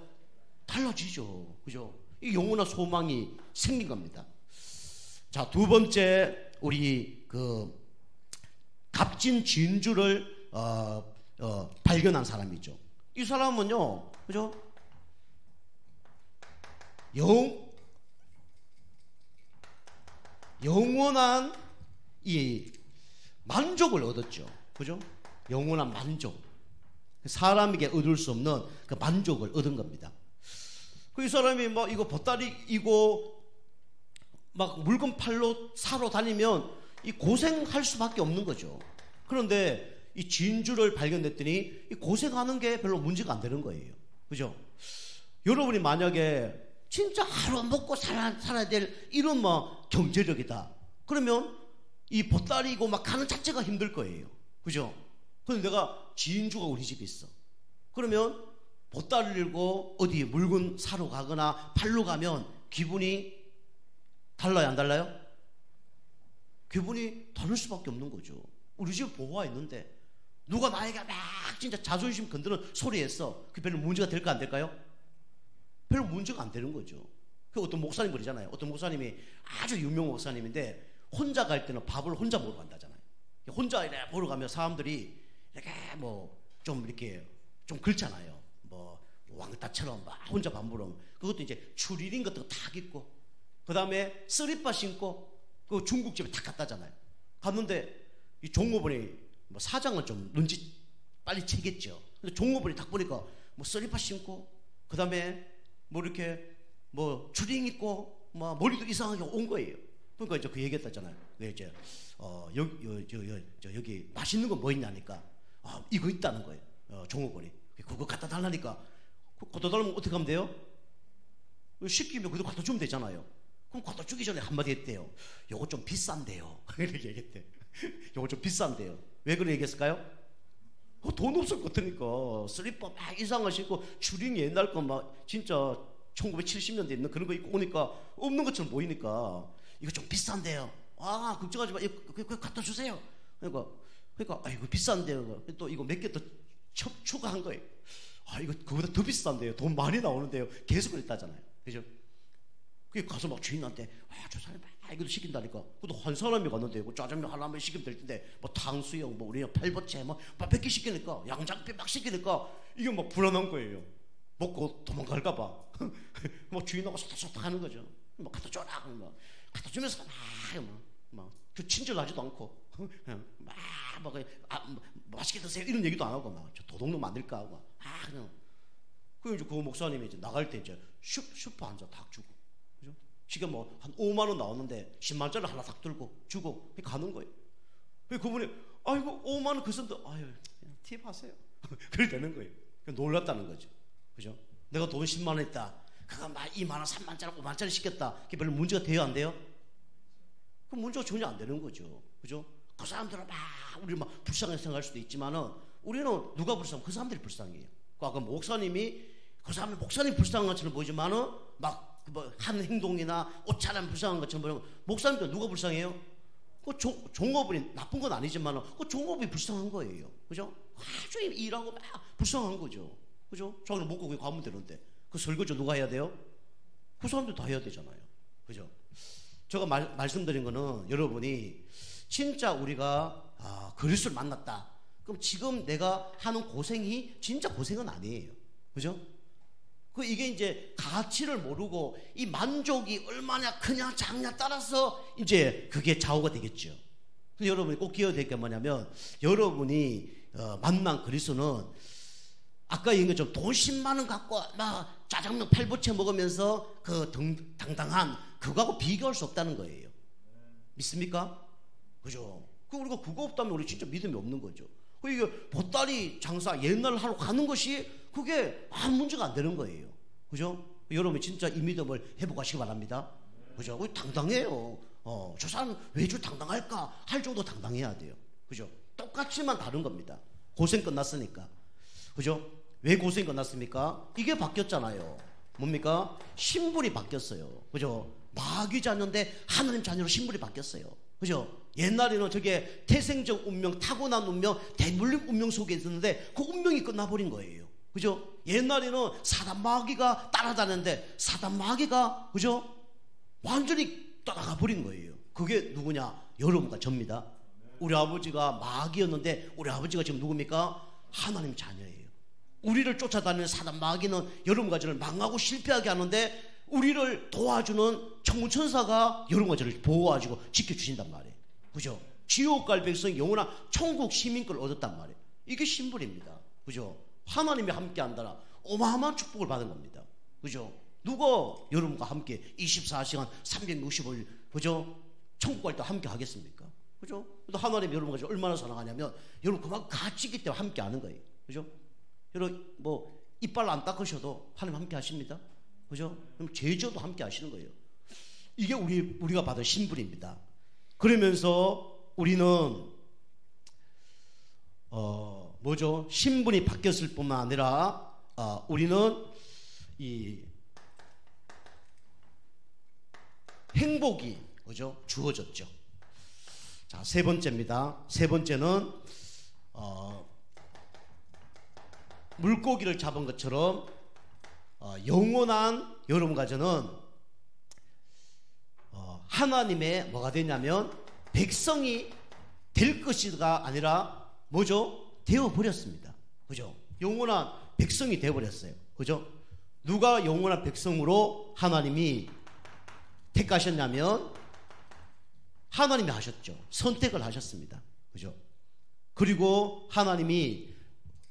달라지죠. 그죠? 이 영원한 소망이 생긴 겁니다. 자, 두 번째 우리 값진 진주를 발견한 사람이죠. 이 사람은요, 그죠? 영원한 이 만족을 얻었죠. 그죠? 영원한 만족. 사람에게 얻을 수 없는 그 만족을 얻은 겁니다. 이 사람이 뭐 이거 보따리이고 막 물건 팔로 사러 다니면 이 고생할 수밖에 없는 거죠. 그런데 이 진주를 발견했더니 이 고생하는 게 별로 문제가 안 되는 거예요. 그죠? 여러분이 만약에 진짜 하루 먹고 살아야 될 이런 뭐 경제력이다. 그러면 이 보따리고 막 가는 자체가 힘들 거예요. 그죠? 그런데 내가 진주가 우리 집에 있어. 그러면 보따리를 들고 어디 물건 사러 가거나 팔러 가면 기분이 달라요, 안 달라요? 기분이 다를 수밖에 없는 거죠. 우리 집에 보호가 있는데 누가 나에게 막 진짜 자존심 건드는 소리 했어. 그 별로 문제가 될까 안 될까요? 별로 문제가 안 되는 거죠. 그 어떤 목사님 그러잖아요. 어떤 목사님이 아주 유명 목사님인데 혼자 갈 때는 밥을 혼자 먹으러 간다잖아요. 혼자 이렇게 먹으러 가면 사람들이 이렇게 뭐 좀 이렇게 좀 그렇잖아요. 뭐 왕따처럼 막 혼자 밥 먹으러 그것도 이제 추리닝 같은 거 탁 입고 그 다음에 쓰리빠 신고 그 중국집에 탁 갔다잖아요. 갔는데 이 종업원이 뭐 사장은 좀 눈치 빨리 채겠죠. 근데 종업원이 딱 보니까 뭐 쓰리빠 신고 그 다음에 뭐 이렇게 뭐 추리닝 입고 뭐 머리도 이상하게 온 거예요. 그러니까 이제 그 얘기했다잖아요. 이제 여기 맛있는 거 뭐 있냐니까 이거 있다는 거예요. 종업원이 그거 갖다 달라니까 갖다 달라면 어떻게 하면 돼요? 시키면 그거 갖다 주면 되잖아요. 그럼 갖다 주기 전에 한마디 했대요. 요거 좀 비싼데요. 이렇게 얘기했대. 요거 좀 비싼데요. 왜 그래 얘기했을까요? 돈 없을 것 같으니까 슬리퍼 막 이상한 거 신고 추링 옛날 거 막 진짜 1970년대 있는 그런 거 입고 오니까 없는 것처럼 보이니까 이거 좀 비싼데요. 걱정하지 마. 이거 갖다 주세요. 그러니까 이거 비싼데요. 또 이거 몇 개 더 추가한 거예요. 이거 그거보다 더 비싼데요. 돈 많이 나오는데요. 계속 그랬다잖아요. 그죠? 그게 가서 막 주인한테 저 사람이 이것도 시킨다니까. 그것도 한 사람이 갔는데 뭐 짜장면 하나만 시키면 될 텐데 뭐 탕수육 뭐 우리는 팔보채 뭐 100개 시키니까 양장피 막 시키니까 이게 막 불안한 거예요. 먹고 도망갈까 봐. 뭐 주인하고 소탁소탁 하는 거죠. 뭐 갖다 줘라. 막 갖다 주면서 그 친절하지도 않고 맛있게 드세요 이런 얘기도 안 하고 막 저 도둑놈 만들까 하고 그냥 그 이제 그 목사님이 이제 나갈 때 이제 슈퍼 한 잔 딱 주고 그죠? 지금 뭐 한 5만 원 나오는데 10만 원짜리 하나 딱 들고 주고 가는 거예요. 그분이 아이고 5만 원 그 정도 팁 하세요. 그래 되는 거예요. 놀랐다는 거죠. 그죠? 내가 돈 10만 원 했다. 그거 막 2만 원, 3만 원짜리, 5만 원짜리 시켰다. 그게 별로 문제가 돼요, 안 돼요? 그 문제가 전혀 안 되는 거죠. 그죠? 그 사람들은 막 우리 막 불쌍하게 생각할 수도 있지만은 우리는 누가 불쌍해? 그 사람들이 불쌍해요. 아까 목사님이 그 사람이 목사님 불쌍한 것처럼 보이지만은 막 뭐 한 행동이나 옷차림 불쌍한 것처럼 보이면 목사님도 누가 불쌍해요? 그 종업원이 나쁜 건 아니지만은 그 종업이 불쌍한 거예요. 그죠? 아주 일하고 막 불쌍한 거죠. 그죠? 자기는 먹고 그게 가면 되는데 그 설거지 누가 해야 돼요? 그 사람도 다 해야 되잖아요. 그죠? 제가 말씀드린 거는 여러분이 진짜 우리가 그리스도를 만났다. 그럼 지금 내가 하는 고생이 진짜 고생은 아니에요. 그죠? 이게 이제 가치를 모르고 이 만족이 얼마나 크냐 작냐 따라서 이제 그게 좌우가 되겠죠. 근데 여러분이 꼭 기억해야 될 게 뭐냐면 여러분이 만난 그리스도는 아까 얘기한 것처럼 돈 10만 원 갖고 막 짜장면 팔보채 먹으면서 그 당당한 그거하고 비교할 수 없다는 거예요. 믿습니까? 그죠? 우리가 그거 없다면 우리 진짜 믿음이 없는 거죠. 이게 보따리 장사 옛날 하러 가는 것이 그게 아무 문제가 안 되는 거예요. 그죠? 여러분이 진짜 이 믿음을 회복하시기 바랍니다. 그죠? 당당해요. 저 사람은 왜 저 당당할까? 할 정도 당당해야 돼요. 그죠? 똑같지만 다른 겁니다. 고생 끝났으니까. 그죠? 왜 고생 끝났습니까? 이게 바뀌었잖아요. 뭡니까? 신분이 바뀌었어요. 그죠? 마귀 자녀인데 하나님 자녀로 신분이 바뀌었어요. 그죠? 옛날에는 저게 태생적 운명, 타고난 운명, 대물림 운명 속에 있었는데 그 운명이 끝나버린 거예요. 그죠? 옛날에는 사단 마귀가 따라다녔는데 사단 마귀가 그죠? 완전히 떠나가 버린 거예요. 그게 누구냐? 여러분과 접니다. 우리 아버지가 마귀였는데 우리 아버지가 지금 누굽니까? 하나님 자녀예요. 우리를 쫓아다니는 사단 마귀는 여러분과 저를 망하고 실패하게 하는데 우리를 도와주는 천군천사가 여러분과 저를 보호하시고 지켜주신단 말이에요. 그죠? 지옥 갈 백성 영원한 천국 시민권을 얻었단 말이에요. 이게 신분입니다. 그죠? 하나님이 함께 한다라 어마어마한 축복을 받은 겁니다. 그죠? 누가 여러분과 함께 24시간 365일 그죠? 천국 갈 때 함께 하겠습니까? 그죠? 하나님이 여러분과 얼마나 사랑하냐면 여러분 그만큼 같이 있기 때문에 함께 하는 거예요. 그죠? 여러분 뭐 이빨 안 닦으셔도 하나님 함께 하십니다. 그죠? 그럼 제자도 함께 하시는 거예요. 이게 우리가 받은 신분입니다. 그러면서 우리는 뭐죠? 신분이 바뀌었을 뿐만 아니라 우리는 이 행복이 그죠? 주어졌죠. 자, 세 번째입니다. 세 번째는 물고기를 잡은 것처럼 영원한 여러분과 저는 하나님의 뭐가 되냐면 백성이 될 것이가 아니라 뭐죠? 되어버렸습니다. 그죠? 영원한 백성이 되어버렸어요. 그죠? 누가 영원한 백성으로 하나님이 택하셨냐면 하나님이 하셨죠. 선택을 하셨습니다. 그죠? 그리고 하나님이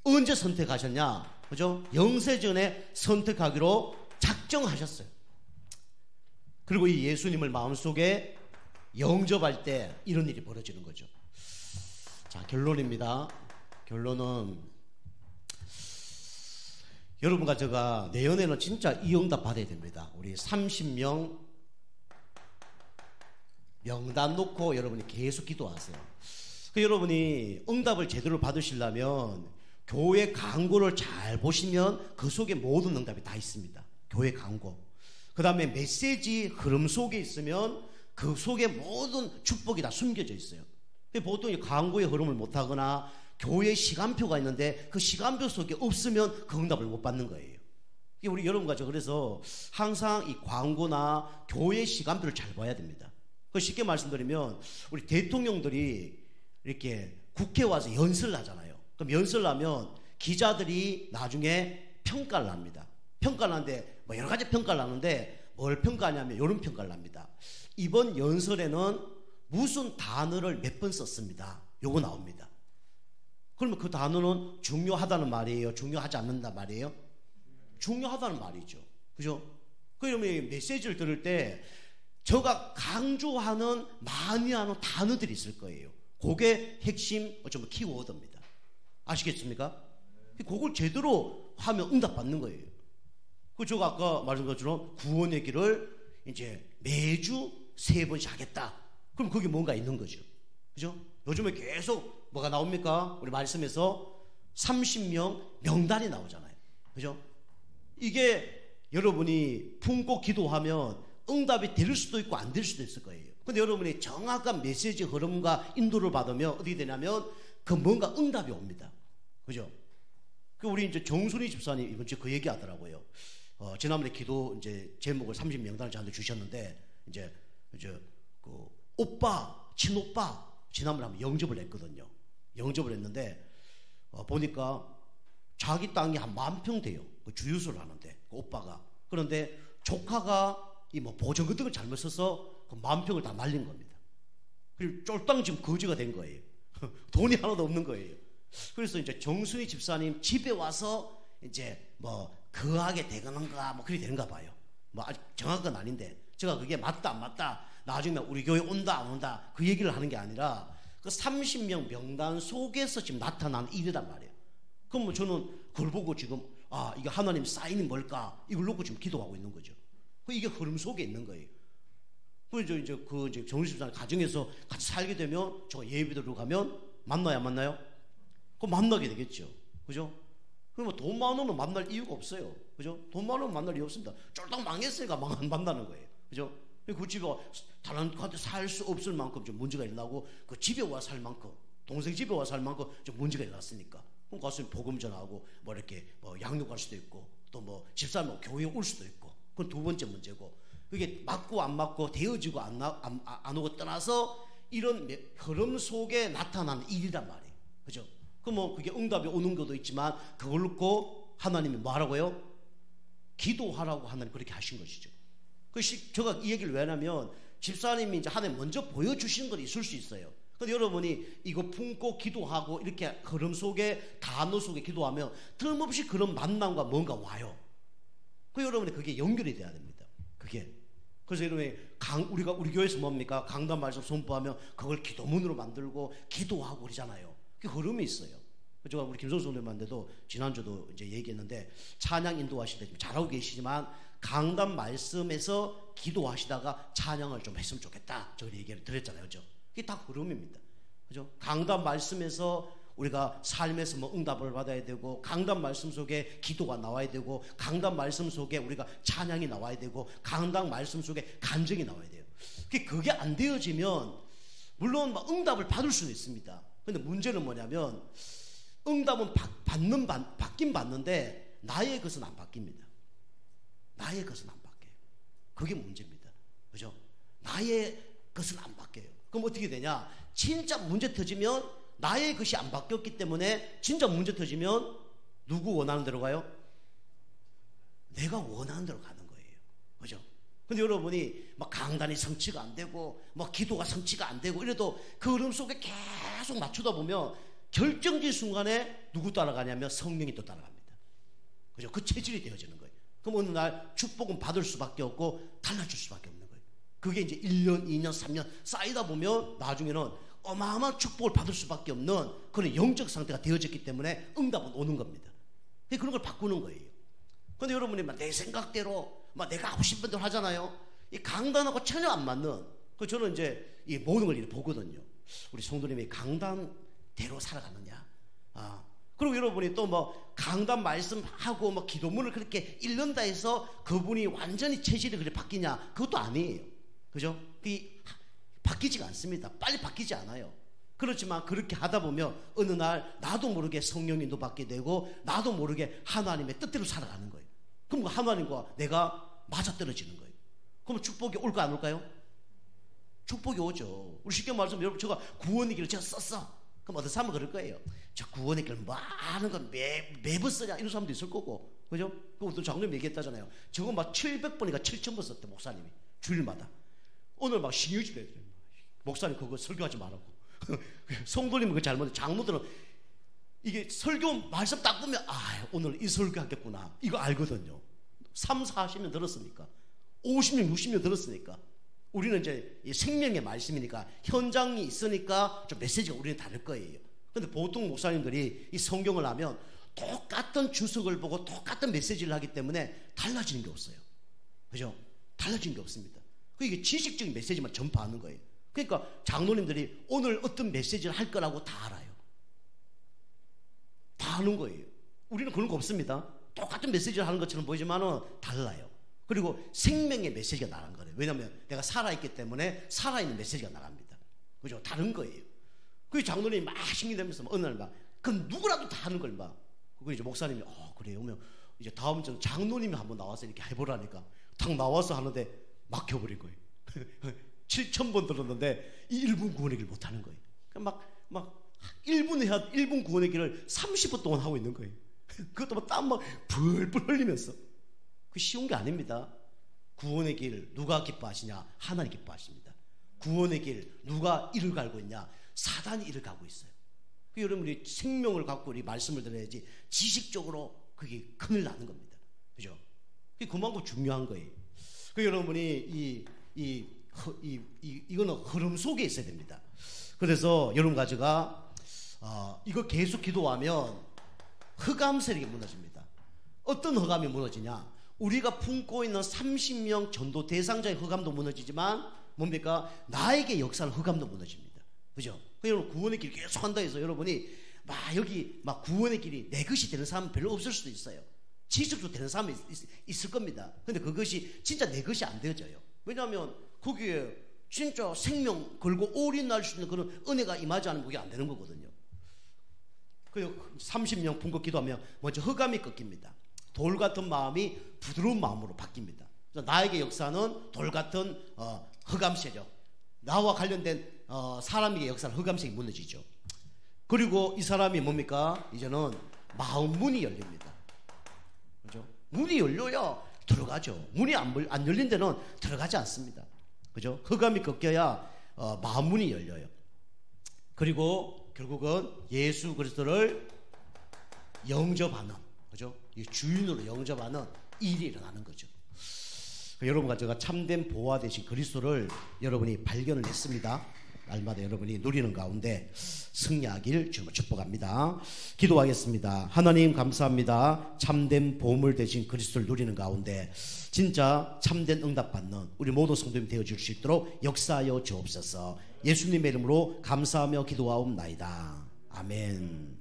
언제 선택하셨냐? 그죠? 영세전에 선택하기로 작정하셨어요. 그리고 이 예수님을 마음속에 영접할 때 이런 일이 벌어지는 거죠. 자, 결론입니다. 결론은 여러분과 제가 내년에는 진짜 이 응답 받아야 됩니다. 우리 30명 명단 놓고 여러분이 계속 기도하세요. 여러분이 응답을 제대로 받으시려면 교회 광고를 잘 보시면 그 속에 모든 응답이 다 있습니다. 교회 광고. 그 다음에 메시지 흐름 속에 있으면 그 속에 모든 축복이 다 숨겨져 있어요. 보통 광고의 흐름을 못하거나 교회 시간표가 있는데 그 시간표 속에 없으면 그 응답을 못 받는 거예요. 우리 여러분과 저 그래서 항상 이 광고나 교회 시간표를 잘 봐야 됩니다. 쉽게 말씀드리면 우리 대통령들이 이렇게 국회에 와서 연설을 하잖아요. 그럼 연설을 하면 기자들이 나중에 평가를 합니다. 평가를 하는데 뭐 여러 가지 평가를 하는데 뭘 평가하냐면 이런 평가를 합니다. 이번 연설에는 무슨 단어를 몇 번 썼습니다. 요거 나옵니다. 그러면 그 단어는 중요하다는 말이에요? 중요하지 않는다 말이에요? 중요하다는 말이죠. 그죠? 그러면 메시지를 들을 때 저가 강조하는 많이 하는 단어들이 있을 거예요. 그게 핵심 어쩌면 키워드입니다. 아시겠습니까? 그걸 제대로 하면 응답 받는 거예요. 그 제가 아까 말한 것처럼 구원의 길을 이제 매주 3번씩 하겠다. 그럼 그게 뭔가 있는 거죠. 그죠? 요즘에 계속 뭐가 나옵니까? 우리 말씀에서 30명 명단이 나오잖아요. 그죠? 이게 여러분이 품고 기도하면 응답이 될 수도 있고 안 될 수도 있을 거예요. 근데 여러분이 정확한 메시지 흐름과 인도를 받으면 어떻게 되냐면 그 뭔가 응답이 옵니다. 그죠? 우리 이제 정순이 집사님 이번 주에 그 얘기 하더라고요. 지난번에 기도 이제 제목을 30명단을 저한테 주셨는데 이제 그 오빠, 친오빠 지난번에 한번 영접을 했거든요. 영접을 했는데 보니까 자기 땅이 한 10,000평 돼요. 그 주유소를 하는데 그 오빠가. 그런데 조카가 이 뭐 보증 같은 걸 잘못 써서 그 10,000평을 다 날린 겁니다. 그리고 쫄딱 지금 거지가 된 거예요. 돈이 하나도 없는 거예요. 그래서 이제 정순이 집사님 집에 와서 이제 뭐 거하게 되는가 뭐 그리 되는가 봐요. 뭐 아직 정확한 건 아닌데 제가 그게 맞다 안 맞다 나중에 우리 교회 온다 안 온다 그 얘기를 하는 게 아니라 그 30명 명단 속에서 지금 나타난 일이란 말이에요. 그럼 뭐 저는 그걸 보고 지금 이게 하나님 사인이 뭘까 이걸 놓고 지금 기도하고 있는 거죠. 이게 흐름 속에 있는 거예요. 그래서 이제 정순이 집사님 가정에서 같이 살게 되면 저 예배드리러 가면 만나야 만나요? 그럼 만나게 되겠죠. 그죠? 그럼 돈 많으면 만날 이유가 없어요. 그죠? 돈 많으면 만날 이유 없습니다. 쫄딱 망했으니까 만나는 거예요. 그죠? 그 집에 다른 살 수 없을 만큼 좀 문제가 일어나고 그 집에 와 살 만큼 동생 집에 와 살 만큼 좀 문제가 일어났으니까 그럼 가서 복음 전하고 뭐 이렇게 뭐 양육할 수도 있고 또 뭐 집사람 교회에 올 수도 있고 그건 두 번째 문제고 그게 맞고 안 맞고 되어지고 안 오고 떠나서 이런 흐름 속에 나타나는 일이란 말이에요. 그죠? 뭐 그게 응답이 오는 것도 있지만 그걸 놓고 하나님이 뭐 하라고요? 기도하라고 하나님 그렇게 하신 것이죠. 제가 이 얘기를 왜 하냐면 집사님이 이제 하나님 먼저 보여주시는 건 있을 수 있어요. 근데 여러분이 이거 품고 기도하고 이렇게 흐름 속에 단어 속에 기도하면 틀림없이 그런 만남과 뭔가 와요. 여러분이 그게 연결이 돼야 됩니다. 그게. 그래서 여러분이 우리 교회에서 뭡니까? 강단 말씀 선포하면 그걸 기도문으로 만들고 기도하고 그러잖아요. 그 흐름이 있어요. 제가 우리 김성수 선생님한테도 지난주도 이제 얘기했는데 찬양 인도하실 때 잘하고 계시지만 강단 말씀에서 기도하시다가 찬양을 좀 했으면 좋겠다. 저 얘기를 드렸잖아요. 그죠? 그게 다 흐름입니다. 그죠? 강단 말씀에서 우리가 삶에서 뭐 응답을 받아야 되고, 강단 말씀 속에 기도가 나와야 되고, 강단 말씀 속에 우리가 찬양이 나와야 되고, 강단 말씀 속에 간증이 나와야 돼요. 그게 안 되어지면 물론 막 응답을 받을 수는 있습니다. 근데 문제는 뭐냐면 응답은 받긴 받는데 나의 것은 안 바뀝니다. 나의 것은 안 바뀌어요. 그게 문제입니다. 그죠? 나의 것은 안 바뀌어요. 그럼 어떻게 되냐? 진짜 문제 터지면 나의 것이 안 바뀌었기 때문에 진짜 문제 터지면 누구 원하는 대로 가요? 내가 원하는 대로 가는 거예요. 그죠? 근데 여러분이 막 강단이 성취가 안 되고 막 기도가 성취가 안 되고 이래도 그 흐름 속에 계속 맞추다 보면 결정적인 순간에 누구 따라가냐면 성령이 또 따라갑니다. 그죠? 그 체질이 되어지는 거예요. 그럼 어느 날 축복은 받을 수밖에 없고 달라질 수밖에 없는 거예요. 그게 이제 1년, 2년, 3년 쌓이다 보면 나중에는 어마어마한 축복을 받을 수밖에 없는 그런 영적 상태가 되어졌기 때문에 응답은 오는 겁니다. 그런 걸 바꾸는 거예요. 근데 여러분이 막 내 생각대로 막 내가 하고 싶은 대로 하잖아요. 이 강단하고 전혀 안 맞는, 저는 이제 이 모든 걸 이렇게 보거든요. 우리 성도님이 강단대로 살아가느냐. 그리고 여러분이 또 뭐 강단 말씀하고 뭐 기도문을 그렇게 읽는다 해서 그분이 완전히 체질이 그렇게 바뀌냐? 그것도 아니에요. 그죠? 바뀌지가 않습니다. 빨리 바뀌지 않아요. 그렇지만 그렇게 하다 보면 어느 날 나도 모르게 성령이 인도받게 되고 나도 모르게 하나님의 뜻대로 살아가는 거예요. 그럼 하나님과 내가 맞아떨어지는 거예요. 그럼 축복이 올까 안 올까요? 축복이 오죠. 우리 쉽게 말해서 여러분, 제가 구원의 길을 제가 썼어. 그럼 어떤 사람은 그럴 거예요. 저 구원의 길을 많은 건 매번 쓰냐, 이런 사람도 있을 거고. 그죠? 그 어떤 장로님 얘기했다잖아요. 저거 막 700번인가 7000번 썼대, 목사님이. 주일마다. 오늘 막 신유지래. 목사님 그거 설교하지 말라고. 성도님은 그거 잘못해. 장로들은 이게 설교 말씀 딱 보면 오늘 이 설교 하겠구나, 이거 알거든요. 3, 40년 들었으니까, 50년, 60년 들었으니까. 우리는 이제 생명의 말씀이니까 현장이 있으니까 좀 메시지가 우리는 다를 거예요. 근데 보통 목사님들이 이 성경을 하면 똑같은 주석을 보고 똑같은 메시지를 하기 때문에 달라지는 게 없어요. 그죠? 달라지는 게 없습니다. 이게 지식적인 메시지만 전파하는 거예요. 그러니까 장로님들이 오늘 어떤 메시지를 할 거라고 다 알아요. 다 아는 거예요. 우리는 그런 거 없습니다. 똑같은 메시지를 하는 것처럼 보이지만은 달라요. 그리고 생명의 메시지가 나간 거예요. 왜냐하면 내가 살아있기 때문에 살아있는 메시지가 나갑니다. 그죠? 다른 거예요. 그 장로님이 막 신이 되면서 어느 날 막, 그럼 누구라도 다 하는 걸 막. 그거 이제 목사님이, 그래요. 그러면 이제 다음 주는 장로님이 한번 나와서 이렇게 해보라니까. 딱 나와서 하는데 막혀버린 거예요. 7000번 들었는데 이 1분 구원의 길 못 하는 거예요. 막 1분 구원의 길을 30분 동안 하고 있는 거예요. 그것도 막 땀 막 불불 흘리면서. 그 쉬운 게 아닙니다. 구원의 길 누가 기뻐하시냐? 하나님 기뻐하십니다. 구원의 길 누가 이를 갈고 있냐? 사단이 이를 가고 있어요. 그 여러분이 생명을 갖고 우리 말씀을 들어야지 지식적으로 그게 큰일 나는 겁니다. 그죠? 그만큼 중요한 거예요. 그 여러분이 이거는 흐름 속에 있어야 됩니다. 그래서 여러분 가지가 이거 계속 기도하면 흑암 세력이 무너집니다. 어떤 흑암이 무너지냐? 우리가 품고 있는 30명 전도 대상자의 흑암도 무너지지만 뭡니까? 나에게 역사하는 흑암도 무너집니다. 그죠? 여러분 구원의 길 계속 한다 해서 여러분이 여기 구원의 길이 내 것이 되는 사람은 별로 없을 수도 있어요. 지식도 되는 사람이 있을 겁니다. 근데 그것이 진짜 내 것이 안 되어져요. 왜냐하면 거기에 진짜 생명 걸고 올인할 수 있는 그런 은혜가 임하지 않으면 그게 안 되는 거거든요. 그래서 30명 품고 기도하면 먼저 흑암이 꺾입니다. 돌 같은 마음이 부드러운 마음으로 바뀝니다. 그래서 나에게 역사는 돌 같은 흑암세력, 나와 관련된 사람에게 역사는 흑암색이 무너지죠. 그리고 이 사람이 뭡니까? 이제는 마음 문이 열립니다. 그죠? 문이 열려야 들어가죠. 문이 안 열린 데는 들어가지 않습니다. 그죠? 흑암이 꺾여야 마음 문이 열려요. 그리고 결국은 예수 그리스도를 영접하는, 그죠? 이 주인으로 영접하는 일이 일어나는 거죠. 여러분과 제가 참된 보화 되신 그리스도를 여러분이 발견을 했습니다. 날마다 여러분이 누리는 가운데 승리하길 주님을 축복합니다. 기도하겠습니다. 하나님 감사합니다. 참된 보물 되신 그리스도를 누리는 가운데 진짜 참된 응답받는 우리 모든 성도님 되어줄 수 있도록 역사하여 주옵소서. 예수님의 이름으로 감사하며 기도하옵나이다. 아멘.